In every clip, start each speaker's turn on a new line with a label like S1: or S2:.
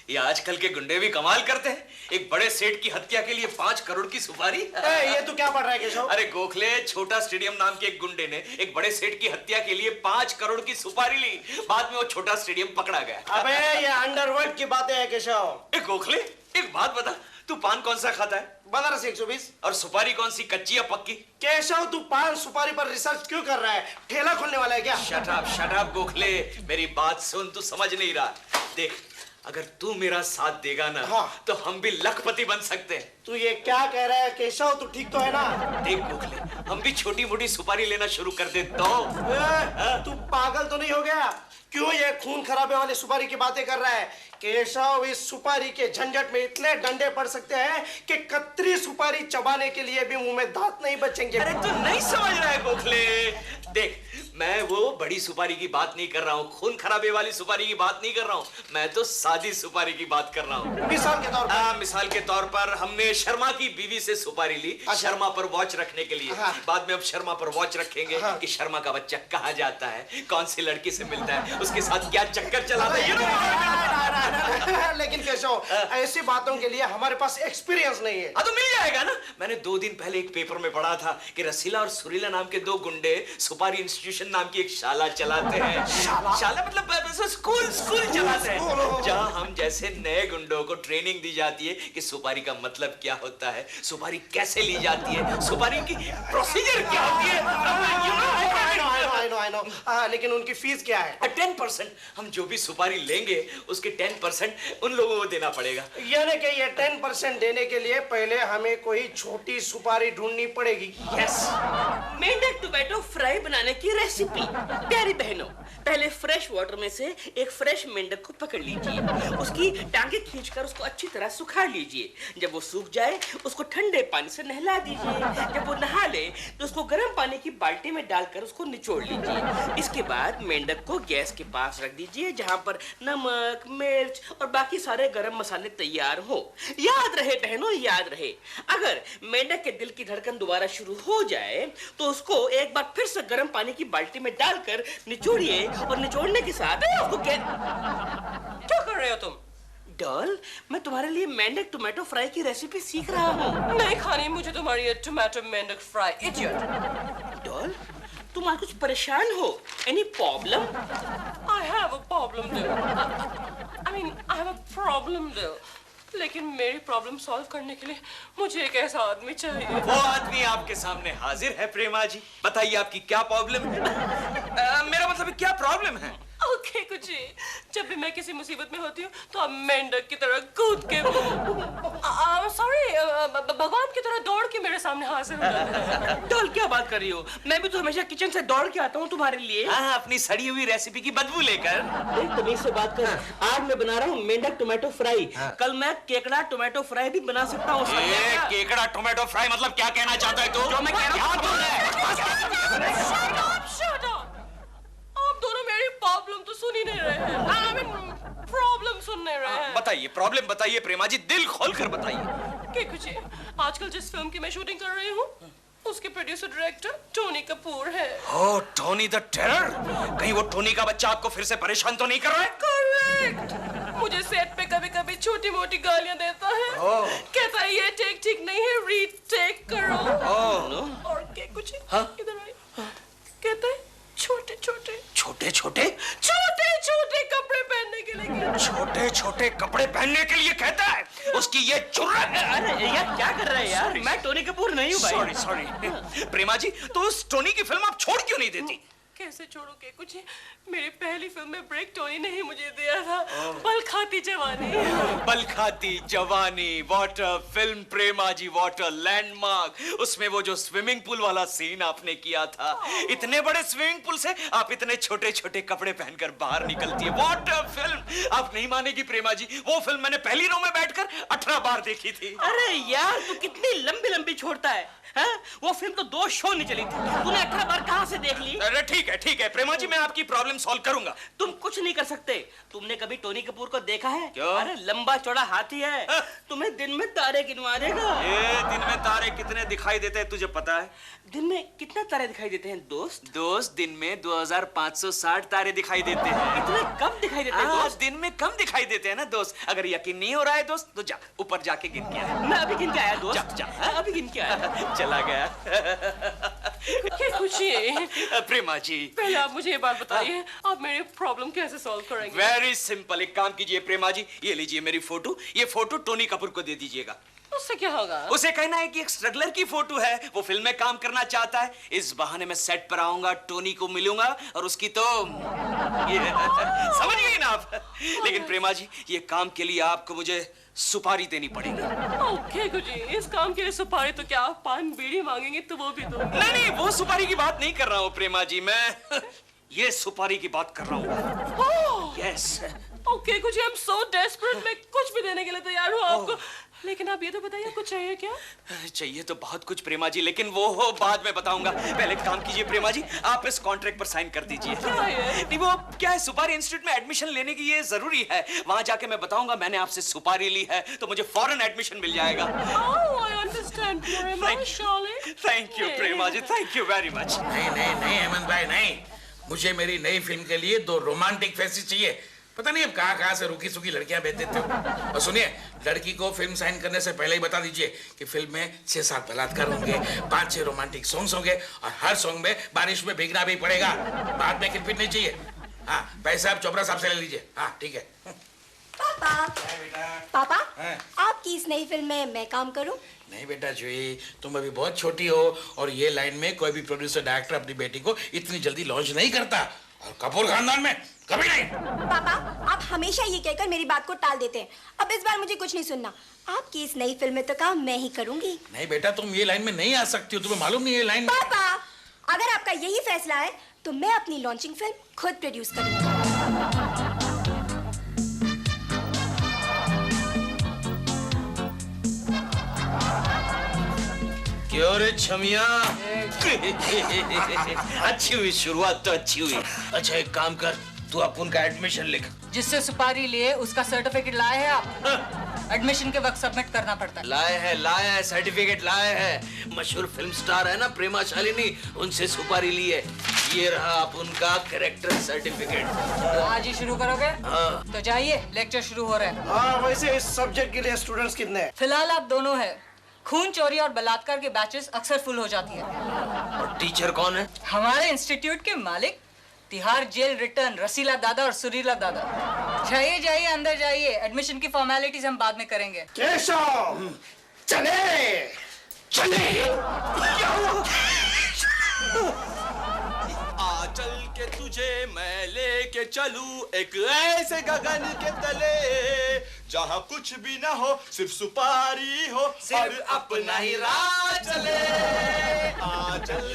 S1: ये आजकल के गुंडे भी कमाल करते हैं। एक बड़े सेठ की हत्या के लिए 5 करोड़ की सुपारी।
S2: ये तू क्या पढ़ रहा है केशव?
S1: अरे गोखले, छोटा स्टेडियम नाम के एक गुंडे ने एक बड़े सेठ की हत्या के लिए 5 करोड़ की सुपारी ली। बाद में वो छोटा स्टेडियम पकड़ा गया।
S2: अबे ये अंडरवर्ल्ड की बातें है केशव।
S1: गोखले, एक बात बता, तू पान कौन सा खाता है?
S2: बनारस 120।
S1: और सुपारी कौन सी, कच्ची या पक्की?
S2: केशव, तू पान सुपारी पर रिसर्च क्यों कर रहा है? ठेला खोलने वाला है क्या?
S1: शट अप गोखले, मेरी बात सुन, तू समझ नहीं रहा। देख, अगर तू मेरा साथ देगा ना,
S2: हाँ।
S1: तो हम भी लखपति बन सकते हैं।
S2: तू ये क्या कह रहा है केशव? तू ठीक तो है ना?
S1: देख गोखले, हम भी छोटी मोटी सुपारी लेना शुरू कर दे तो।
S2: तू पागल तो नहीं हो गया? क्यों ये खून खराबे वाली सुपारी की बातें कर रहा है? केशव, इस सुपारी के झंझट में इतने डंडे पड़ सकते हैं कि कतरी सुपारी चबाने के लिए भी मुंह में दांत नहीं बचेंगे।
S1: अरे तू नहीं समझ रहा है गोखले। देख, मैं वो बड़ी सुपारी की बात नहीं कर रहा हूँ, खून खराबे वाली सुपारी की बात नहीं कर रहा हूँ, मैं तो सादी सुपारी की बात कर रहा हूँ।
S2: मिसाल के तौर पर?
S1: मिसाल के तौर पर हमने शर्मा की बीवी से सुपारी ली।
S2: अच्छा।
S1: शर्मा पर वॉच रखने के लिए।
S2: हाँ।
S1: बाद में अब शर्मा पर वॉच रखेंगे कि शर्मा का बच्चा कहाँ जाता है, कौन सी लड़की से मिलता है, उसके साथ क्या चक्कर चलाता है।
S2: लेकिन केशव, ऐसी बातों के लिए हमारे पास एक्सपीरियंस नहीं है।
S1: तो मिल जाएगा ना। मैंने 2 दिन पहले एक पेपर में पढ़ा था कि रसीला और सुरीला नाम के 2 गुंडे सुपारी इंस्टीट्यूशन नाम की एक शाला चलाते हैं। शाला मतलब स्कूल चलाते हैं, जहां हम जैसे नए गुंडों को ट्रेनिंग दी जाती है कि सुपारी का मतलब क्या होता है, सुपारी कैसे ली जाती है, सुपारी की प्रोसीजर क्या होती है।
S2: I know. लेकिन उनकी फीस क्या है?
S1: 10%। हम जो भी सुपारी लेंगे उसके 10% उन लोगों को देना पड़ेगा।
S2: यानी कि ये 10% देने के लिए पहले हमें कोई छोटी सुपारी ढूंढनी पड़ेगी।
S1: यस।
S3: मेंढक टोमेटो फ्राई बनाने की रेसिपी। प्यारी बहनों, पहले फ्रेश वाटर में से एक फ्रेश मेंढक को पकड़ लीजिए, उसकी टांगे खींचकर उसको अच्छी तरह सुखा लीजिए। जब वो सूख जाए उसको ठंडे पानी से नहला दीजिए। जब वो नहा ले तो उसको गर्म पानी की बाल्टी में डालकर उसको निचोड़ लीजिए। इसके बाद मेंढक को गैस के पास रख दीजिए, जहां पर नमक, मिर्च और बाकी सारे गरम मसाले तैयार हो। याद रहे बहनों, याद रहे, अगर मेंढक के दिल की धड़कन दोबारा शुरू हो जाए तो उसको एक बार फिर से गर्म पानी की बाल्टी में डालकर निचोड़िए और निचोड़ने के साथ उसको क्या कर रहे हो तुम? डॉल, मैं तुम्हारे लिए मेंढक टोमेटो फ्राई की रेसिपी सीख रहा हूँ।
S4: नहीं खानी मुझे तुम्हारी ये टोमेटो मेंढक फ्राई, इडियट।
S3: डॉल, तुम आज कुछ परेशान हो? Any problem?
S4: I have a problem though. I mean, I have a problem though. लेकिन मेरी प्रॉब्लम सॉल्व करने के लिए मुझे एक ऐसा आदमी चाहिए।
S1: वो आदमी आपके सामने हाजिर है प्रेमा जी। बताइए आपकी क्या प्रॉब्लम है? मेरा मतलब क्या प्रॉब्लम है?
S4: ओके कुछ जब भी मैं किसी मुसीबत में होती हूँ तो आप मेंढक की तरह कूद के सॉरी भगवान की तरह दौड़ के मेरे सामने हाजिर हो जाते हैं।
S3: डॉल, क्या बात कर रही हो? मैं भी तो हमेशा किचन से दौड़ के आता हूँ तुम्हारे लिए।
S1: हाँ, अपनी सड़ी हुई रेसिपी की बदबू लेकर।
S3: तमीज से बात कर। आज मैं बना रहा हूँ मेंढक टोमेटो फ्राई। कल मैं केकड़ा टोमेटो फ्राई भी बना सकता हूँ।
S1: केकड़ा टोमेटो फ्राई मतलब क्या कहना चाहता है तू?
S3: जो मैं कह रहा हूँ।
S4: आप दोनों मेरी प्रॉब्लम तो सुन ही नहीं रहे हैं। I mean, प्रॉब्लम सुन नहीं रहे हैं।
S1: बताइए, प्रॉब्लम बताइए प्रेमा जी, दिल खोल कर बताइए।
S4: क्या कुछ आजकल जिस फिल्म की मैं शूटिंग कर रही हूँ उसके प्रोड्यूसर डायरेक्टर टोनी कपूर है।
S1: ओह, टोनी द टेरर। कहीं वो टोनी का बच्चा आपको फिर से परेशान तो नहीं कर रहा है?
S4: करेक्ट। मुझे सेट पे कभी-कभी छोटी-मोटी गालियां देता है। कहता है ये टेक ठीक नहीं है, रीटेक करो। और क्या कुछ इधर आइए। कहता है छोटे-छोटे कपड़े पहनने के लिए।
S1: छोटे कपड़े पहनने के लिए कहता है? उसकी ये जुर्रत है।
S3: अरे यार, क्या कर रहे हैं यार? मैं टोनी कपूर नहीं हूँ भाई।
S1: सॉरी प्रेमा जी, तो उस टोनी की फिल्म आप छोड़ क्यों नहीं देती?
S4: कैसे छोड़ू के कुछ? मेरी पहली फिल्म में ब्रेक टोनी ने ही मुझे दिया था। बल खाती जवानी, वाटर फिल्म प्रेमा जी, वाटर लैंडमार्क। उसमें वो जो स्विमिंग पूल वाला सीन आपने किया था, इतने बड़े स्विमिंग पूल से आप इतने छोटे कपड़े पहनकर बाहर निकलती है। Water film. आप नहीं मानेगी प्रेमा जी, वो फिल्म मैंने पहली रो में बैठकर 18 बार देखी थी।
S3: अरे यार, तू कितनी लंबी छोड़ता है? वो फिल्म तो 2 शो नहीं चली थी, तूने 18 बार कहाँ से देख ली?
S1: अरे ठीक
S4: ठीक है प्रेमा जी, मैं आपकी प्रॉब्लम सॉल्व करूंगा।
S3: तुम कुछ नहीं कर सकते। तुमने कभी टोनी कपूर को देखा है?
S4: क्यों?
S3: अरे लंबा चौड़ा हाथी है, तुम्हें दिन में तारे गिनवा देगा।
S4: ये दिन में तारे कितने दिखाई देते हैं तुझे पता है?
S3: दिन में कितने तारे दिखाई देते हैं दोस्त?
S4: दोस्त, दिन में 2560 तारे दिखाई देते हैं।
S3: इतने कम दिखाई देते हैं दोस्त?
S4: दिन में कम दिखाई देते हैं ना दोस्त। अगर यकीन नहीं हो रहा है दोस्त तो जा ऊपर जाके गिन के आ।
S3: मैं अभी गिन के आया दोस्त।
S4: जा, जा।
S3: हाँ, अभी गिन के आया।
S4: चला गया।
S5: क्या खुशी है?
S4: प्रेमा जी,
S5: पहले आप मुझे ये बात बताइए, आप मेरी प्रॉब्लम कैसे सॉल्व करेंगे?
S4: Very simple. एक काम कीजिए प्रेमा जी, ये लीजिए मेरी फोटो। ये फोटो टोनी कपूर को दे दीजिएगा।
S5: उससे क्या होगा?
S4: उसे कहना है कि एक स्ट्रगलर की फोटो है, वो फिल्म में काम करना चाहता है। इस बहाने मैं सेट पर आऊंगा, टोनी को मिलूंगा और उसकी तो ये समझ गई ना आप? लेकिन प्रेमा जी, ये काम के लिए आपको मुझे सुपारी देनी पड़ेगी।
S5: ओके गुजी, इस काम के लिए सुपारी तो क्या आप पान बीड़ी मांगेंगे तो वो भी दूंगी।
S4: नहीं, वो सुपारी की बात नहीं कर रहा हूँ प्रेमा जी, मैं ये सुपारी की बात कर रहा हूँ। Yes.
S5: Okay Guzzi, I am so desperate, मैं कुछ भी देने के लिए तैयार हूँ आपको। लेकिन आप ये तो बताइए, कुछ चाहिए क्या?
S4: चाहिए तो बहुत कुछ प्रेमा जी, लेकिन वो बाद में बताऊंगा। पहले एक काम कीजिए प्रेमा जी, आप इस कॉन्ट्रैक्ट पर साइन कर दीजिए।
S5: क्या है?
S4: नहीं, वो क्या है, सुपारी इंस्टीट्यूट में एडमिशन लेने की ये जरूरी है। वहां जाके मैं बताऊंगा मैंने आपसे सुपारी ली है, तो मुझे फौरन एडमिशन मिल जाएगा।
S5: Oh, I understand Prema, Charlie.
S4: Thank you Prema ji, thank you very much.
S6: नहीं नहीं नहीं हेमंत भाई नहीं, मुझे मेरी नई फिल्म के लिए 2 रोमांटिक फेसेस चाहिए। पता नहीं अब कहाँ से रुकी सुकी लड़कियां भेज देते हो। और सुनिए, लड़की को फिल्म साइन करने से पहले ही बता दीजिए कि फिल्म में 6-7 बलात्कार होंगे, 5-6 रोमांटिक सॉन्ग्स होंगे और हर सॉन्ग में बारिश में भीगना भी पड़ेगा। बाद में किरपिट नहीं चाहिए। हाँ, पैसा आप चोपड़ा साहब से ले लीजिए। हाँ ठीक है।
S7: पापा,
S6: हाँ?
S7: आपकी इस नई फिल्म में मैं काम करूं?
S6: नहीं बेटा जूही, तुम अभी बहुत छोटी हो और ये लाइन में कोई भी प्रोड्यूसर डायरेक्टर अपनी बेटी को इतनी जल्दी लॉन्च नहीं करता, और कपूर खानदान में कभी नहीं।
S7: पापा, आप हमेशा ये कहकर मेरी बात को टाल देते हैं। अब इस बार मुझे कुछ नहीं सुनना। आपकी इस नई फिल्म में तो काम मैं ही करूंगी।
S6: नहीं बेटा, तुम ये लाइन में नहीं आ सकती हो, तुम्हें मालूम नहीं ये लाइन।
S7: पापा, अगर आपका यही फैसला है तो मैं अपनी लॉन्चिंग फिल्म खुद प्रोड्यूस करूंगी।
S1: क्यों रे छमिया? अच्छी हुई, शुरुआत तो अच्छी हुई। अच्छा एक काम कर, तू अपन का एडमिशन लिख।
S8: जिससे सुपारी लिए उसका सर्टिफिकेट लाए हैं आप? एडमिशन के वक्त सबमिट करना पड़ता है।
S1: लाए हैं सर्टिफिकेट लाए हैं। मशहूर फिल्म स्टार है ना प्रेमा शालिनी, उनसे सुपारी ली है। ये रहा अपन का कैरेक्टर सर्टिफिकेट।
S8: तो आज ही शुरू करोगे? तो जाइए, लेक्चर शुरू हो रहा है।
S2: हाँ, वैसे इस सब्जेक्ट के लिए स्टूडेंट्स कितने हैं?
S8: फिलहाल आप दोनों हैं। खून चोरी और बलात्कार के बैचेस अक्सर फुल हो जाती है।
S1: और टीचर कौन है?
S8: हमारे इंस्टीट्यूट के मालिक, तिहाड़ जेल रिटर्न रसीला दादा और सुरीला दादा। जाइए जाइए, अंदर जाइए, एडमिशन की फॉर्मेलिटीज हम बाद में करेंगे।
S2: केशव, चले
S9: चल के तुझे मैं लेके चलूं एक ऐसे गगन के तले, जहाँ कुछ भी ना हो, सिर्फ सुपारी हो और अपना ही राह चले। आ चल।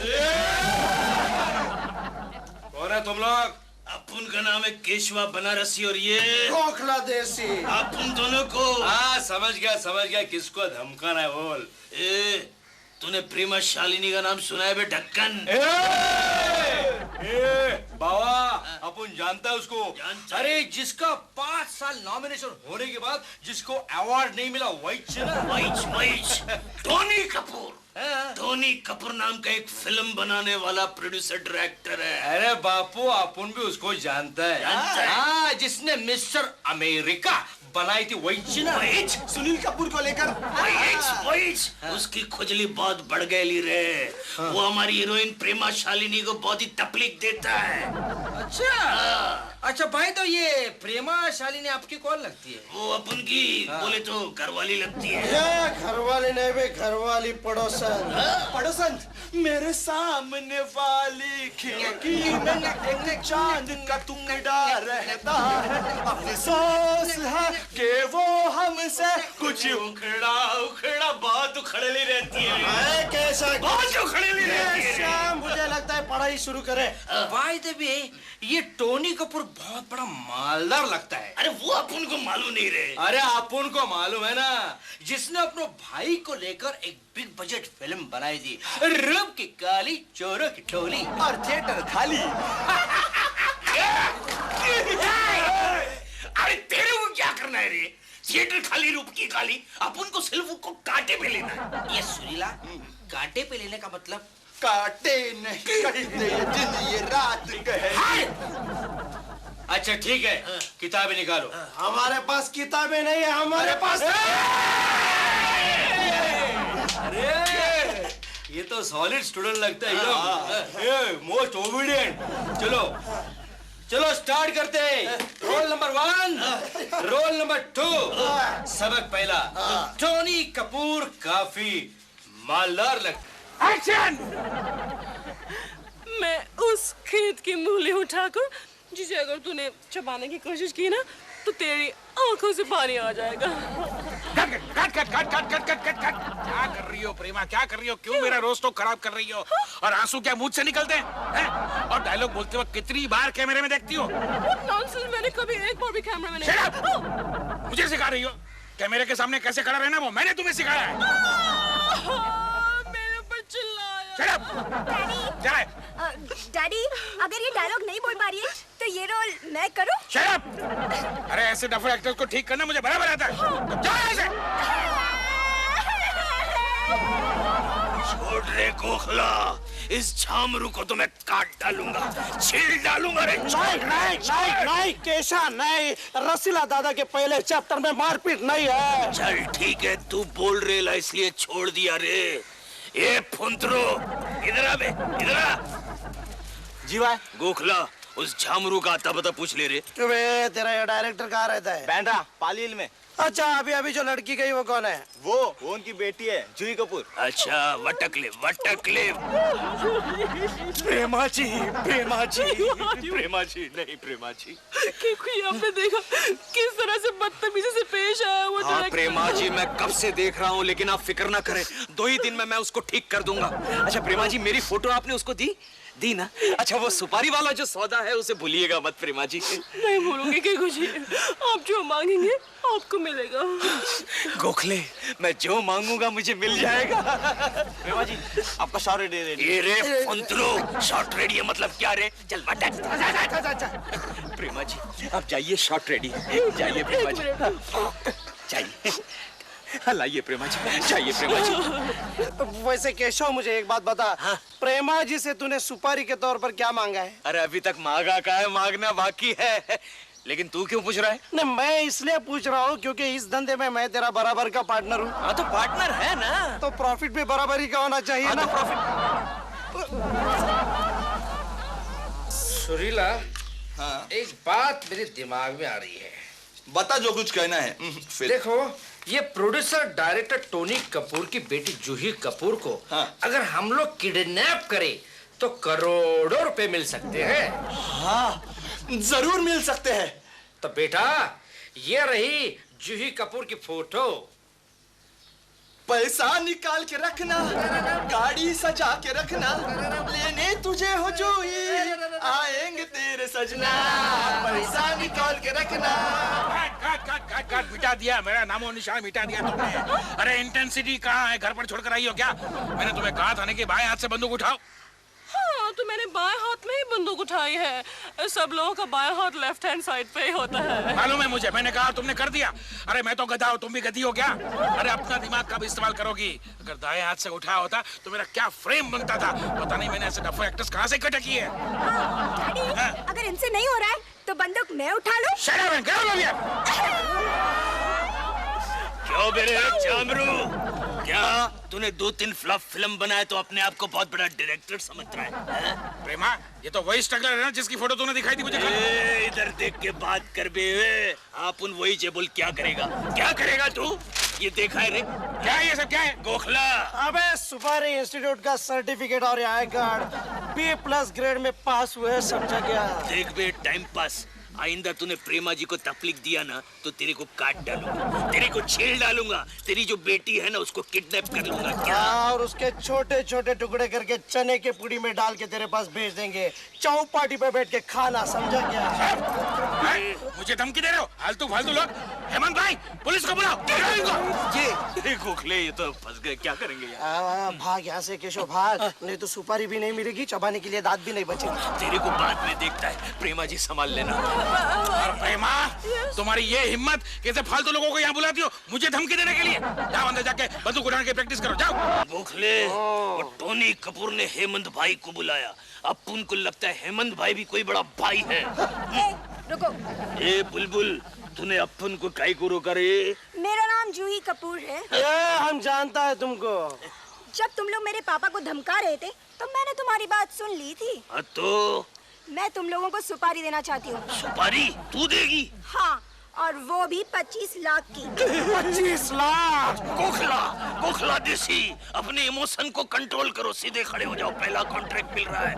S9: कौन है तुम लोग?
S1: अपन का नाम है केशवा बनारसी और ये
S2: खोखला देसी।
S1: अपन दोनों को।
S9: हाँ समझ गया किसको धमकाना है बोल।
S1: तूने प्रेमा शालिनी का नाम सुना है बे ढक्कन?
S9: बाबा अपन जानता है उसको।
S1: जानता है?
S9: अरे जिसका 5 साल नॉमिनेशन होने के बाद जिसको अवार्ड नहीं मिला वही
S1: टोनी कपूर। टोनी कपूर नाम का एक फिल्म बनाने वाला प्रोड्यूसर डायरेक्टर है।
S9: अरे बापू अपन भी उसको जानता है। हाँ, जिसने मिस्टर अमेरिका बनाई थी वही ना, सुनील कपूर को लेकर।
S1: उसकी खुजली बहुत बढ़ गई रे। वो हमारी हीरोइन प्रेमा शालिनी को बहुत ही तकलीफ देता है।
S9: अच्छा भाई, तो ये प्रेमा शालिनी आपकी कौन लगती है?
S1: वो अपन की बोले तो घरवाली लगती है।
S2: ये घरवाली नहीं बे, घरवाली पड़ोसन।
S9: पड़ोसन? मेरे सामने वाली खिड़की में एक चांद का टुकड़ा रहता है, अफसोस है कि वो हमसे कुछ
S1: उखड़ा बहुत उखड़ली रहती है।
S2: कैसा
S1: बहुत उखड़ली रहती है।
S2: मुझे लगता है पढ़ाई शुरू करे।
S9: बाय द वे, ये टोनी कपूर बहुत बड़ा मालदार लगता है।
S2: अरे वो अपन को मालूम नहीं रे।
S9: अरे अपन को मालूम है ना, जिसने अपने भाई को लेकर एक बिग बजट फिल्म बनाई थी, रूप की काली चोरों की टोली, और थिएटर खाली।
S2: अरे तेरे को क्या करना है रे? थिएटर खाली, रूप की काली, अपन को सिर्फ उसको कांटे पे लेना है।
S3: ये सुरीला, कांटे पे लेने का मतलब?
S9: काटे नहीं कटते दिन ये रात कहे। अच्छा ठीक है, किताबें निकालो।
S2: हमारे पास किताबें नहीं है, हमारे पास।
S9: अरे ये तो सॉलिड स्टूडेंट लगता है एकदम, मोस्ट ओबीडिएंट। चलो चलो स्टार्ट करते हैं। Roll number 1, roll number 2। सबक पहला, टोनी कपूर काफी मालदार लगता। एक्शन!
S5: मैं उस खेत की मूली उठाकर जिसे अगर तूने चबाने की कोशिश की ना तो तेरी आंखों से पानी आ जाएगा।
S6: Cut cut cut cut cut cut cut cut cut. क्या कर रही हो प्रेमा, क्या कर रही हो? क्यों मेरा रोज तो खराब कर रही हो? और आंसू क्या मुंह से निकलते हैं? और डायलॉग बोलते वक्त कितनी बार कैमरे में देखती हो?
S5: नॉनसेंस, मैंने कभी एक बार भी कैमरा में नहीं।
S6: मुझे सिखा रही हो कैमरे के सामने कैसे खड़ा रहना? वो मैंने तुम्हें सिखाया है।
S5: मेरे ऊपर चिल्लाया।
S7: डैडी, अगर ये डायलॉग नहीं बोल पा रही है तो ये रोल मैं करूं?
S6: Shut up! अरे ऐसे डफर एक्टर्स को ठीक करना मुझे बराबर आता है। तो जाओ ऐसे।
S2: छोड़ रे गोखला, इस झामरू को तो मैं काट डालूंगा, छील डालूंगा रे। नहीं कैसा नहीं, रसीला दादा के पहले चैप्टर में मारपीट नहीं है। चल ठीक है, तू बोल रेला इसलिए छोड़ दिया रे। ये फुंतरो, इधर आ बे, इधर आ।
S9: जी भाई।
S2: गोखला, उस झामरू का आता पता पूछ ले रे।
S10: तुम्हें तेरा ये डायरेक्टर कहाँ रहता है?
S9: बैंड्रा पालील में।
S10: अच्छा, अभी अभी जो लड़की गई वो कौन है?
S9: वो उनकी बेटी है, जूही कपूर।
S2: अच्छा, वटकले वटकले।
S9: प्रेमा जी, प्रेमा जी, प्रेमा जी, नहीं प्रेमा जी।
S5: क्योंकि आपने देखा किस तरह से बदतमीजी से पेश आया वो
S1: हाँ प्रेमा जी, मैं कब से देख रहा हूँ, लेकिन आप फिक्र ना करें, 2 ही दिन में मैं उसको ठीक कर दूंगा। अच्छा प्रेमा जी, मेरी फोटो आपने उसको दी ना? अच्छा वो सुपारी वाला जो सौदा है उसे भूलिएगा मत प्रेमा जी।
S5: नहीं भूलूंगी कि कुछ आप जो मांगेंगे आपको मिलेगा।
S1: गोखले, मैं जो मांगूंगा मुझे मिल जाएगा।
S9: प्रेमा जी, आपका शॉट रेडी है।
S2: ये रे फुंतरो, शॉट रेडी है मतलब क्या रे? चल वटक।
S1: प्रेमा जी आप जाइए, शॉट रेडी है, जाइए प्रेमा जी, जाइए। लाइए प्रेमा जी, जाइए प्रेमा जी।
S10: वैसे केशव, मुझे एक बात बता।
S1: हाँ?
S10: प्रेमा जी से तूने सुपारी के तौर पर क्या मांगा है?
S1: अरे अभी तक मांगा का है, मांगना बाकी है। लेकिन तू क्यों पूछ रहा है?
S10: नहीं, मैं इसलिए पूछ रहा हूँ क्योंकि इस धंधे में मैं तेरा बराबर का पार्टनर हूँ।
S1: हाँ तो पार्टनर है ना,
S10: तो प्रॉफिट भी बराबरी का होना चाहिए।
S1: हाँ
S10: ना?
S1: तो प्रॉफिट।
S6: सुरीला,
S9: हाँ
S6: एक बात मेरे दिमाग में आ रही है।
S9: बता जो कुछ कहना है। फिर
S6: देखो, ये प्रोड्यूसर डायरेक्टर टोनी कपूर की बेटी जूही कपूर को अगर हम लोग किडनैप करें तो करोड़ों रुपए मिल सकते हैं।
S9: हाँ, जरूर मिल सकते हैं।
S6: तो बेटा, ये रही जूही कपूर की फोटो।
S9: पैसा निकाल के रखना, गाड़ी सजा के रखना, लेने तुझे हो जूही, आएंगे तेरे सजना, पैसा निकाल के रखना।
S6: काट मिटा दिया, मेरा नामो निशान मिटा दिया तुमने। अरे इंटेंसिटी कहाँ है? घर पर छोड़कर आई हो क्या? मैंने तुम्हें कहा था ना कि बाएं हाथ से बंदूक उठाओ।
S5: हाँ तो मैंने बाएं हाथ में ही बंदूक उठाई है। सब लोगों का बाएं हाथ लेफ्ट हैंड साइड पे ही होता है।
S6: मालूम है मुझे, मैंने कहा तुमने कर दिया। अरे मैं तो गधा हूँ, तुम भी गधी हो क्या? अरे अपना दिमाग कब इस्तेमाल करोगी? अगर दाएं हाथ से उठाया होता तो मेरा क्या फ्रेम बनता था। पता नहीं मैंने ऐसे डफर एक्टर्स कहाँ से इकट्ठे किए।
S7: डैडी, अगर इनसे नहीं हो रहा है तो बंदूक मैं उठा लूं?
S6: Shut up and get out of
S2: क्यों मेरे झामरू, क्या तूने 2-3 फ्लॉप फिल्म बनाए तो अपने आप को बहुत बड़ा डायरेक्टर समझ रहा है?
S6: प्रेमा, ये तो वही स्ट्रगलर है ना जिसकी फोटो तूने दिखाई थी मुझे।
S2: इधर देख के बात कर बे। आप उन वही जेबुल क्या करेगा? क्या करेगा तू? ये देखा है रे?
S6: क्या ये सब क्या है?
S2: गोखला,
S10: अबे सुपारी इंस्टीट्यूट का सर्टिफिकेट और आई कार्ड B+ ग्रेड में पास हुए, समझा गया?
S2: देख बे, टाइम पास
S4: आइंदा तूने प्रेमा जी को तकलीफ दिया ना तो तेरे को काट डालूंगा, तेरे को छील डालूंगा, तेरी जो बेटी है ना उसको किडनैप कर लूंगा। क्या?
S2: और उसके छोटे छोटे टुकड़े करके चने के पुड़ी में डाल के तेरे पास भेज देंगे, चौपाटी पे बैठ के खाना, समझा क्या?
S6: मुझे धमकी दे रहे हो? फालतू फालतू लोग। हेमंत भाई, पुलिस को बुलाओ।
S4: ये गोखले ये तो फंस गए, क्या करेंगे यार?
S2: भाग यहाँ से केशव, भाग, नहीं तो सुपारी भी नहीं मिलेगी, चबाने के लिए दांत भी नहीं बचेंगे।
S4: तेरे को बाद में देखता है, प्रेमा जी संभाल लेना।
S6: और प्रेमा, तुम्हारी ये हिम्मत कैसे फालतू लोगों को यहाँ बुलाती हो मुझे धमकी देने के लिए? जाओ अंदर जाके बंदूक उठाने की प्रैक्टिस करो, जाओ।
S4: गोखले, वो टोनी कपूर ने हेमंत भाई को बुलाया, अब उनको लगता है हेमंत भाई भी कोई बड़ा भाई है।
S7: रुको।
S4: ए बुलबुल, तूने अपन को काई को रोका रे?
S7: मेरा नाम जूही कपूर है।
S2: हम जानता है तुमको।
S7: जब तुम लोग मेरे पापा को धमका रहे थे तो मैंने तुम्हारी बात सुन ली थी।
S4: तो
S7: मैं तुम लोगों को सुपारी देना चाहती हूँ।
S4: सुपारी तू देगी?
S7: हाँ, और वो भी 25 लाख की।
S2: 25 लाख?
S4: गोखला, गोखला देसी, अपने इमोशन को कंट्रोल करो, सीधे खड़े हो जाओ, पहला कॉन्ट्रैक्ट मिल रहा है।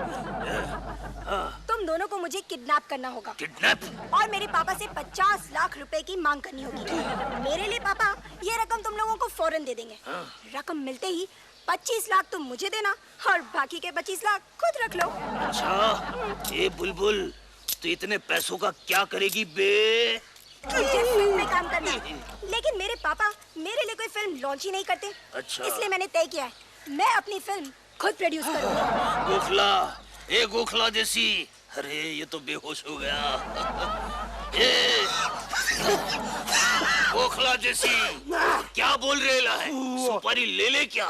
S7: तुम दोनों को मुझे किडनैप करना होगा।
S4: किडनैप?
S7: और मेरे पापा से 50 लाख रुपए की मांग करनी होगी। मेरे लिए पापा ये रकम तुम लोगों को फौरन दे देंगे। रकम मिलते ही 25 लाख तुम मुझे देना और बाकी के 25 लाख खुद रख लो।
S4: अच्छा, ये बुलबुल, तो इतने पैसों का क्या करेगी बे?
S7: मुझे फिल्म में काम करना है, लेकिन मेरे पापा मेरे लिए कोई फिल्म लॉन्च ही नहीं करते।
S4: अच्छा।
S7: इसलिए मैंने तय किया है मैं अपनी फिल्म खुद प्रोड्यूस करूंगा।
S4: गोखला, ए गोखला देसी, अरे ये तो बेहोश हो गया। ए गोखला देसी, क्या बोल रहे है? सुपारी ले ले क्या?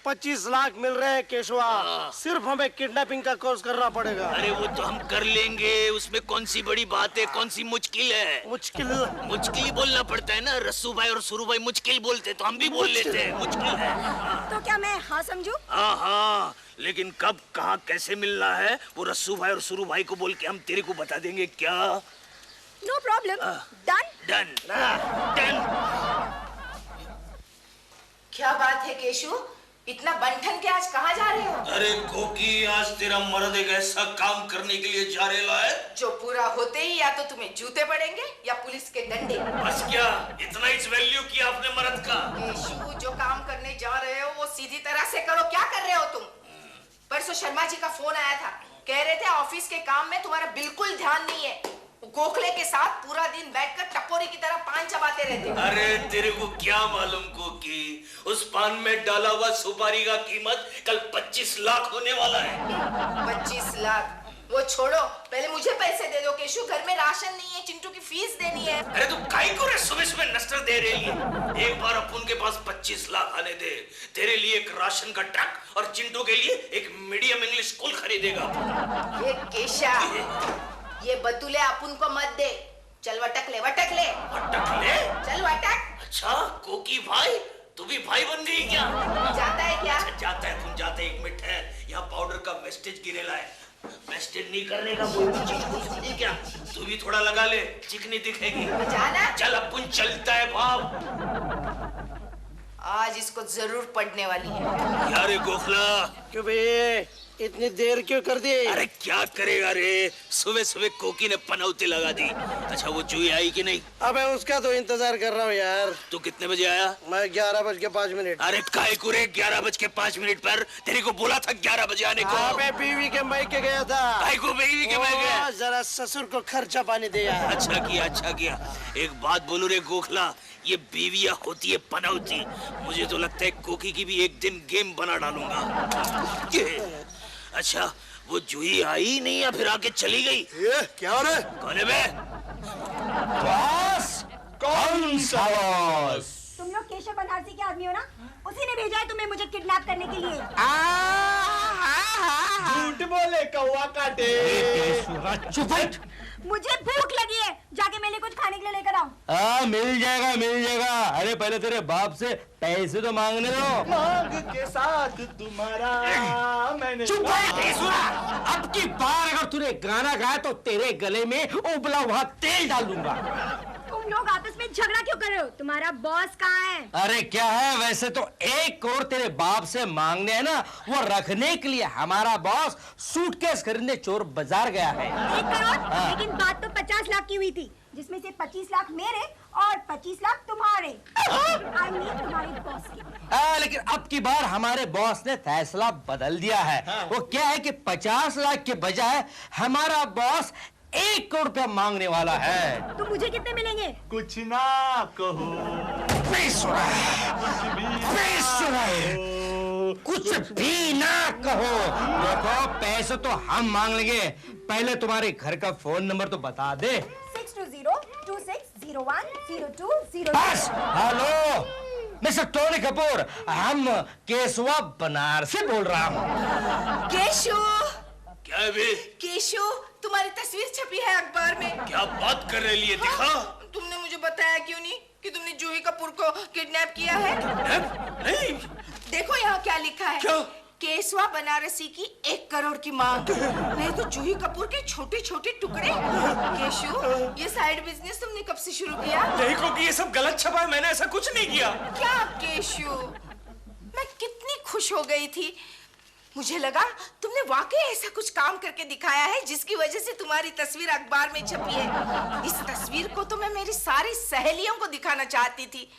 S2: 25 लाख मिल रहे हैं केशवा, सिर्फ हमें किडनैपिंग का कोर्स करना पड़ेगा।
S4: अरे वो तो हम कर लेंगे, उसमें कौन सी बड़ी बात है, कौन सी मुश्किल है? मुश्किल ही बोलना पड़ता है ना, रस्सू भाई और सुरू भाई मुश्किल बोलते तो हम भी बोल लेते हैं, मुश्किल है।
S7: तो क्या मैं हाँ समझूं?
S4: हाँ, लेकिन कब, कहाँ, कैसे मिलना है वो रस्सू भाई और सुरू भाई को बोल के हम तेरे को बता देंगे। क्या?
S7: No problem, done
S4: done done.
S11: क्या बात है केशु, इतना बंठन के आज कहाँ जा रहे हो?
S4: अरे कोकी, आज तेरा मर्द एक ऐसा काम करने के लिए जा रहा है
S11: जो पूरा होते ही या तो तुम्हें जूते पड़ेंगे या पुलिस के डंडे।
S4: बस क्या, इतना इस वैल्यू किया आपने मर्द का?
S11: केशु, जो काम करने जा रहे हो वो सीधी तरह से करो। क्या कर रहे हो तुम? परसों शर्मा जी का फोन आया था, कह रहे थे ऑफिस के काम में तुम्हारा बिल्कुल ध्यान नहीं है, गोखले के साथ पूरा दिन बैठकर टपोरी की तरह पान चबाते रहते हो।
S4: अरे तेरे को क्या मालूम कोकी, उस पान में डाला हुआ सुपारी का कीमत कल 25 लाख होने वाला है।
S11: 25 लाख? वो छोड़ो, पहले मुझे पैसे दे दो केशु, घर में राशन नहीं है, चिंटू की फीस देनी है।
S4: अरे तू काई को रे सुबह सुबह नस्टर दे रही है? एक बार अपन के पास 25 लाख आने दे, तेरे लिए एक राशन का ट्रक और चिंटू के लिए एक मीडियम इंग्लिश स्कूल खरीदेगा।
S11: ये केशा, ये बतूले अपन को मत दे, चल वटक ले, वटक ले।
S4: वटक ले?
S11: चल वटक।
S4: अच्छा कोकी भाई, तू भी भाई बन गई क्या?
S11: जाता है क्या?
S4: अच्छा, जाता है, तुम जाते, एक मिनट है, यहाँ पाउडर का वेस्टेज गिरेला है, वेस्टेज नहीं करने का कोई भी चीज को समझी क्या? तू भी थोड़ा लगा ले, चिकनी दिखेगी।
S11: जाना?
S4: चल अपन चलता है बाप।
S11: आज इसको जरूर पढ़ने वाली है।
S4: यार गोखला,
S2: क्यों बे इतनी देर क्यों कर दी?
S4: अरे क्या करेगा रे, सुबह सुबह कोकी ने पनौती लगा दी। अच्छा वो जूही आई कि नहीं?
S2: अबे उसका तो इंतजार कर रहा हूँ यार।
S4: तू कितने बजे आया?
S2: मैं 11:05।
S4: अरे काय को रे 11:05 पर? तेरे को बोला था 11 बजे आने को।
S2: अबे बीवी के मायके गया था।
S4: काय को बीवी के मायके?
S2: जरा ससुर को खर्चा पानी दिया।
S4: अच्छा किया, अच्छा किया। एक बात बोलू रे गोखला, ये बीवियां होती है पनौती, मुझे तो लगता है कोकी की भी एक दिन गेम बना डालूंगा। अच्छा वो जूही आई नहीं या फिर आके चली गई?
S2: ये क्या हो रहा है?
S4: कौन है बे?
S9: बॉस, कौन सा बॉस?
S7: तुम लोग केशव बनारसी के आदमी हो ना? उसी ने भेजा है तुम्हें मुझे किडनैप करने के लिए।
S9: झूठ बोले कौवा काटे।
S10: चुप हट।
S7: मुझे भूख लगी है, जाके मेरे लिए कुछ खाने के लिए लेकर आओ।
S10: मिल जाएगा मिल जाएगा। अरे पहले तेरे बाप से पैसे तो मांगने दो।
S9: मांग के साथ तुम्हारा मैंने।
S10: चुप अब की बार अगर तूने गाना गाया तो तेरे गले में उबला हुआ तेल डाल दूंगा।
S7: तुम लोग आपस में झगड़ा क्यों कर रहे हो? तुम्हारा बॉस कहाँ है?
S10: अरे क्या है, वैसे तो 1 करोड़ तेरे बाप से मांगने है ना, वो रखने के लिए हमारा बॉस सूटकेस खरीदने चोर बाजार गया है।
S7: 1 करोड़? लेकिन बात तो 50 लाख की हुई थी, जिसमें से 25 लाख मेरे और 25 लाख तुम्हारे। I mean तुम्हारे बॉस के।
S10: लेकिन अब की बार हमारे बॉस ने फैसला बदल दिया है। वो क्या है कि 50 लाख के बजाय हमारा बॉस 1 करोड़ रुपया मांगने वाला है।
S7: तो मुझे कितने मिलेंगे?
S9: कुछ ना कहो,
S10: कुछ भी ना कहो। देखो, पैसे तो हम मांग लेंगे, पहले तुम्हारे घर का फोन नंबर तो बता दे।
S7: 620-2601-0206।
S10: बस। हेलो मिस्टर टोनी कपूर, हम केशवा बनारस से बोल रहा हूँ।
S11: केशु,
S1: क्या बे?
S11: केशु, तुम्हारी तस्वीर छपी है अखबार में।
S1: क्या बात कर रही है? दिखा।
S11: तुमने मुझे बताया क्यों नहीं कि तुमने जूही कपूर को किडनैप किया है?
S1: नहीं।
S11: देखो यहाँ क्या लिखा है।
S1: क्या?
S11: केशवा बनारसी की 1 करोड़ की मांग। नहीं तो जूही कपूर के छोटे छोटे टुकड़े। केशु, ये साइड बिजनेस तुमने कब से शुरू किया?
S1: देखो कि ये सब गलत छपा है, मैंने ऐसा कुछ नहीं किया।
S11: क्या केशु, मैं कितनी खुश हो गई थी। मुझे लगा तुमने वाकई ऐसा कुछ काम करके दिखाया है जिसकी वजह से तुम्हारी तस्वीर अखबार में छपी है। इस तस्वीर को तो मैं मेरी सारी सहेलियों को दिखाना चाहती थी,